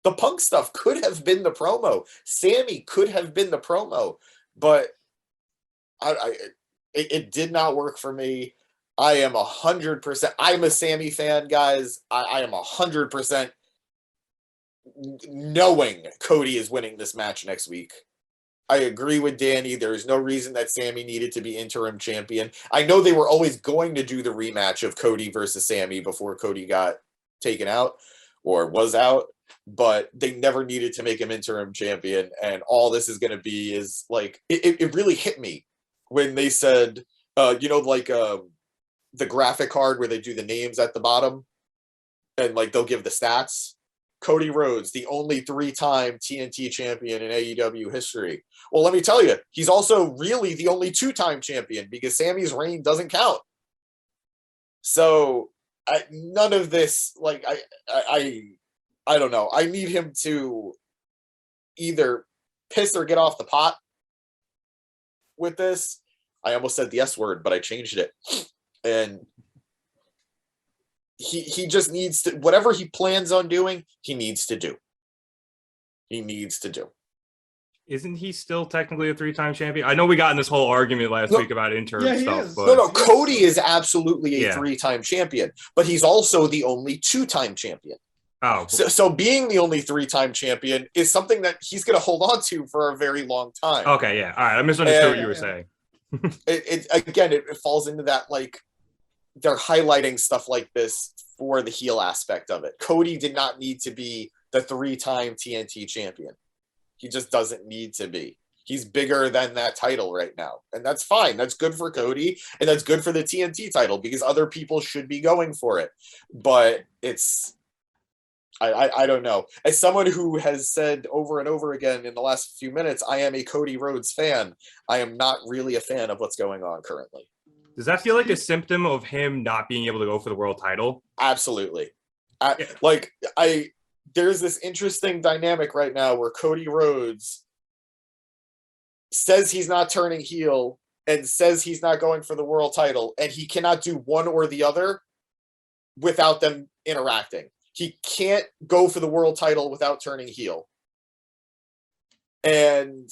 The Punk stuff could have been the promo. Sammy could have been the promo. But it did not work for me. I am 100%. I'm a Sammy fan, guys. I am 100% knowing Cody is winning this match next week. I agree with Danny. There is no reason that Sammy needed to be interim champion. I know they were always going to do the rematch of Cody versus Sammy before Cody got taken out or was out, but they never needed to make him interim champion. And all this is going to be is like, it really hit me when they said, the graphic card where they do the names at the bottom and like they'll give the stats. Cody Rhodes, the only 3-time TNT champion in AEW history. Well, let me tell you, he's also really the only 2-time champion because Sammy's reign doesn't count. So none of this, like, I don't know. I need him to either piss or get off the pot with this. I almost said the S word, but I changed it. And he just needs to, whatever he plans on doing, he needs to do. He needs to do. Isn't he still technically a 3-time champion? I know we got in this whole argument last week about interim stuff. Is. But... No, Cody is absolutely a 3-time champion, but he's also the only 2-time champion. Oh, so being the only 3-time champion is something that he's going to hold on to for a very long time. Okay, yeah. All right, I misunderstood what you were saying. It falls into that, like, they're highlighting stuff like this for the heel aspect of it. Cody did not need to be the 3-time TNT champion. He just doesn't need to be. He's bigger than that title right now. And that's fine. That's good for Cody. And that's good for the TNT title because other people should be going for it. But it's, I don't know. As someone who has said over and over again in the last few minutes, I am a Cody Rhodes fan. I am not really a fan of what's going on currently. Does that feel like a symptom of him not being able to go for the world title? Absolutely. There's this interesting dynamic right now where Cody Rhodes says he's not turning heel and says he's not going for the world title, and he cannot do one or the other without them interacting. He can't go for the world title without turning heel. And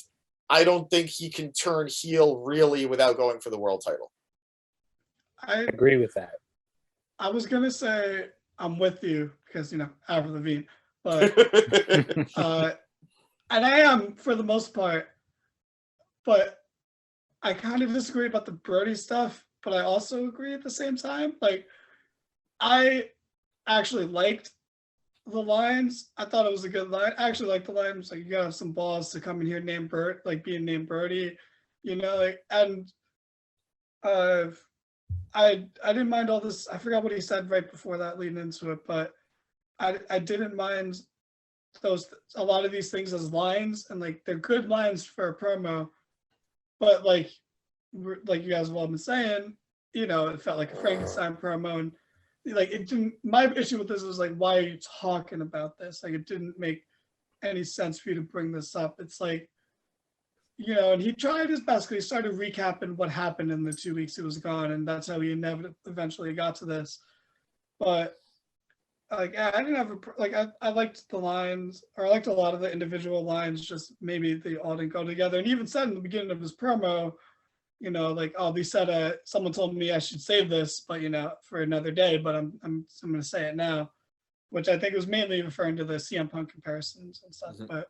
I don't think he can turn heel really without going for the world title. I agree with that. I was going to say I'm with you because, Avril Lavigne. But and I am for the most part, but I kind of disagree about the Brody stuff, but I also agree at the same time. Like, I actually liked the lines. I thought it was a good line. I actually liked the lines. Like, you gotta have some balls to come in here named Bert, like being named Brody, and I didn't mind all this. I forgot what he said right before that leading into it, but I didn't mind a lot of these things as lines, and like they're good lines for a promo, but like you guys have all been saying, it felt like a Frankenstein promo, and like it didn't. My issue with this was like, why are you talking about this? Like, it didn't make any sense for you to bring this up. It's like, and he tried his best because he started recapping what happened in the 2 weeks he was gone, and that's how he eventually got to this. But like, I didn't have I liked the lines, or I liked a lot of the individual lines, just maybe they all didn't go together. And he even said in the beginning of his promo, like, oh, they said someone told me I should save this, but for another day, but I'm going to say it now, which I think was mainly referring to the CM Punk comparisons and stuff. But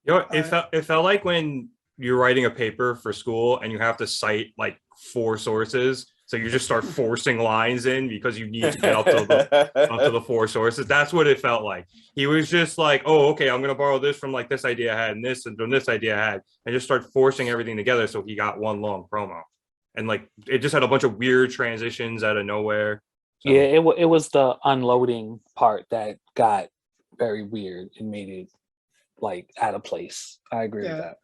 it felt like when you're writing a paper for school and you have to cite like 4 sources, so you just start forcing lines in because you need to get up to the 4 sources. That's what it felt like. He was just like, oh, okay, I'm gonna borrow this from like this idea I had and this and from this idea I had, and just start forcing everything together. So he got one long promo, and like it just had a bunch of weird transitions out of nowhere. So. Yeah, it was the unloading part that got very weird and made it like out of place. I agree with that.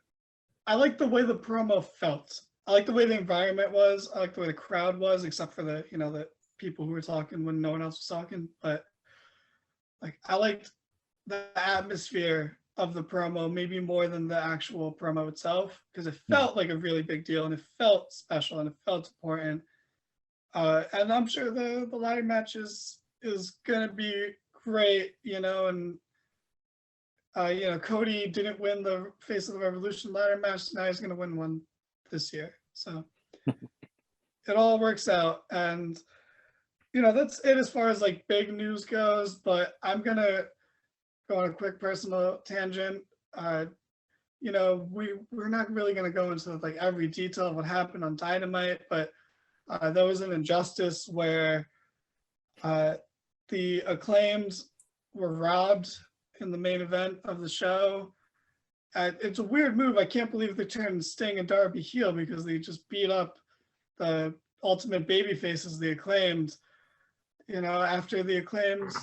I like the way the promo felt. I like the way the environment was. I like the way the crowd was, except for the the people who were talking when no one else was talking. But like, I liked the atmosphere of the promo maybe more than the actual promo itself, because it felt like a really big deal and it felt special and it felt important. And I'm sure the ladder match is gonna be great, and Cody didn't win the Face of the Revolution ladder match. Now he's gonna win one this year. So it all works out. And that's it as far as like big news goes. But I'm gonna go on a quick personal tangent. We're not really gonna go into like every detail of what happened on Dynamite, but there was an injustice where the Acclaimed were robbed in the main event of the show. It's a weird move. I can't believe they turned Sting and Darby heel because they just beat up the ultimate baby faces, the Acclaimed, after the Acclaimed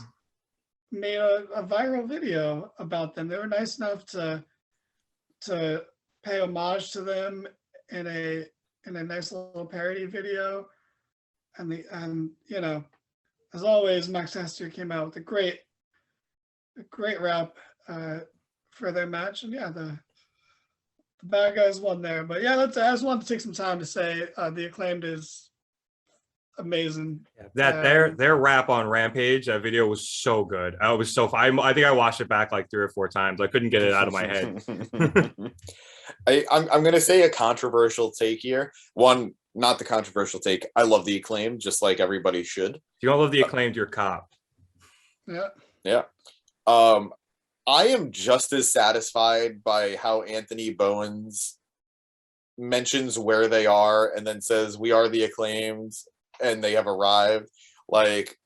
made a viral video about them. They were nice enough to pay homage to them in a nice little parody video. And as always, Max Caster came out with a great rap for their match, and the bad guys won there. But I just wanted to take some time to say the Acclaimed is amazing. Their rap on Rampage, that video was so good. I was so fun. I think I watched it back like 3 or 4 times. I couldn't get it out of my head. I'm gonna say a controversial take here. One, not the controversial take. I love the Acclaimed, just like everybody should. If you don't love the Acclaimed, you're a cop. Yeah. I am just as satisfied by how Anthony Bowens mentions where they are and then says, "We are the Acclaimed," and they have arrived. Like,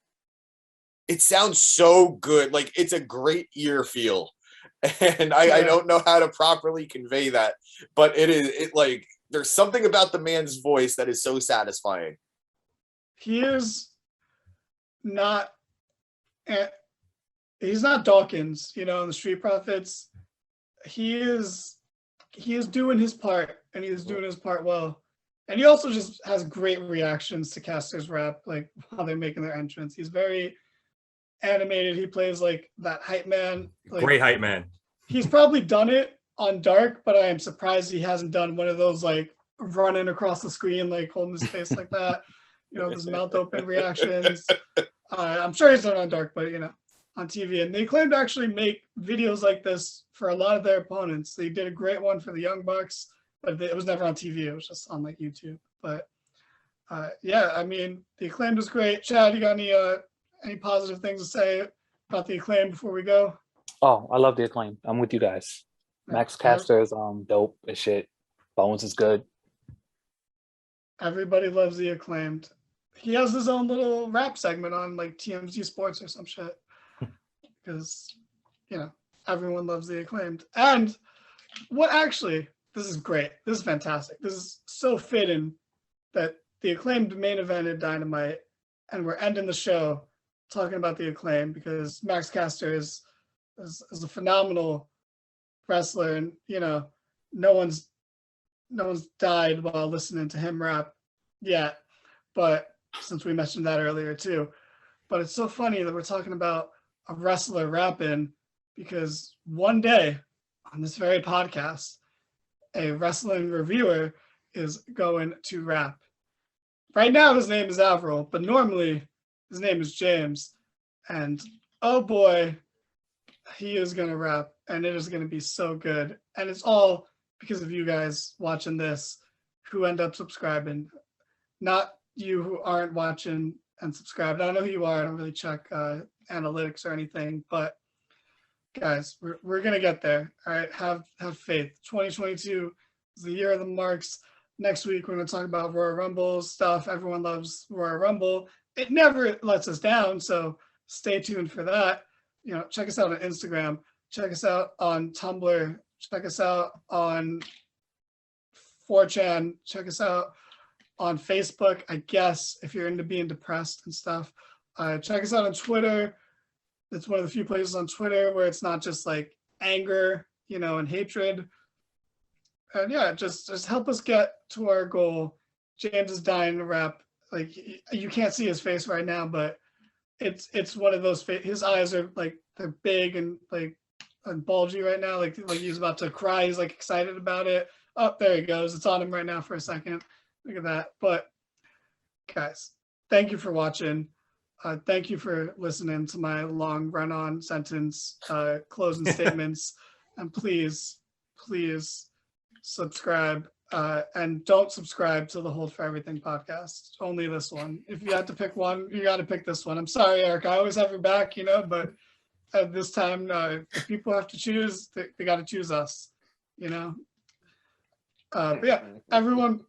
it sounds so good. Like, it's a great ear feel. And I don't know how to properly convey that, but like, there's something about the man's voice that is so satisfying. He is not... He's not Dawkins, in the Street Profits. He is doing his part, and he is doing his part well. And he also just has great reactions to Caster's rap, like while they're making their entrance. He's very animated. He plays like that hype man. Like, great hype man. He's probably done it on Dark, but I am surprised he hasn't done one of those like running across the screen, like holding his face like that. Those mouth open reactions. I'm sure he's done it on Dark, but on TV. And they claim to actually make videos like this for a lot of their opponents. They did a great one for the Young Bucks, but it was never on TV. It was just on like YouTube. But the Acclaimed was great. Chad, you got any positive things to say about the Acclaimed before we go? Oh, I love the Acclaimed. I'm with you guys. Max Caster is dope as shit. Bones is good. Everybody loves the Acclaimed. He has his own little rap segment on like TMZ Sports or some shit. Because, everyone loves the Acclaimed. And this is great. This is fantastic. This is so fitting that the Acclaimed main evented Dynamite, and we're ending the show talking about the Acclaimed because Max Caster is a phenomenal wrestler, and no one's died while listening to him rap yet. But since we mentioned that earlier too, but it's so funny that we're talking about a wrestler rapping, because one day on this very podcast, a wrestling reviewer is going to rap. Right now his name is Avril, but normally his name is James. And oh boy, he is going to rap, and it is going to be so good. And it's all because of you guys watching this, who end up subscribing. Not you who aren't watching and subscribed. I don't know who you are. I don't really check analytics or anything, but guys, we're gonna get there. All right, have faith. 2022 is the year of the marks. Next week we're gonna talk about Royal Rumble stuff. Everyone loves Royal Rumble. It never lets us down, so stay tuned for that. You know, check us out on Instagram. Check us out on Tumblr. Check us out on 4chan. Check us out on Facebook, I guess, if you're into being depressed and stuff. Check us out on Twitter. It's one of the few places on Twitter where it's not just like anger, you know, and hatred. And yeah, just help us get to our goal. James is dying to rap. Like, you can't see his face right now, but it's one of those. His eyes are like, they're big and like and bulgy right now. Like he's about to cry. He's like excited about it. Oh, there he goes. It's on him right now for a second. Look at that. But guys, thank you for watching. Thank you for listening to my long run-on sentence, closing statements. And please subscribe. And don't subscribe to the Hold for Everything podcast. Only this one. If you have to pick one, you got to pick this one. I'm sorry, Eric. I always have your back, you know, but at this time, if people have to choose, they got to choose us, you know. But yeah, everyone,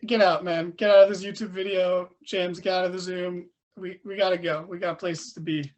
get out, man. Get out of this YouTube video. James, get out of the Zoom. We got to go. We got places to be.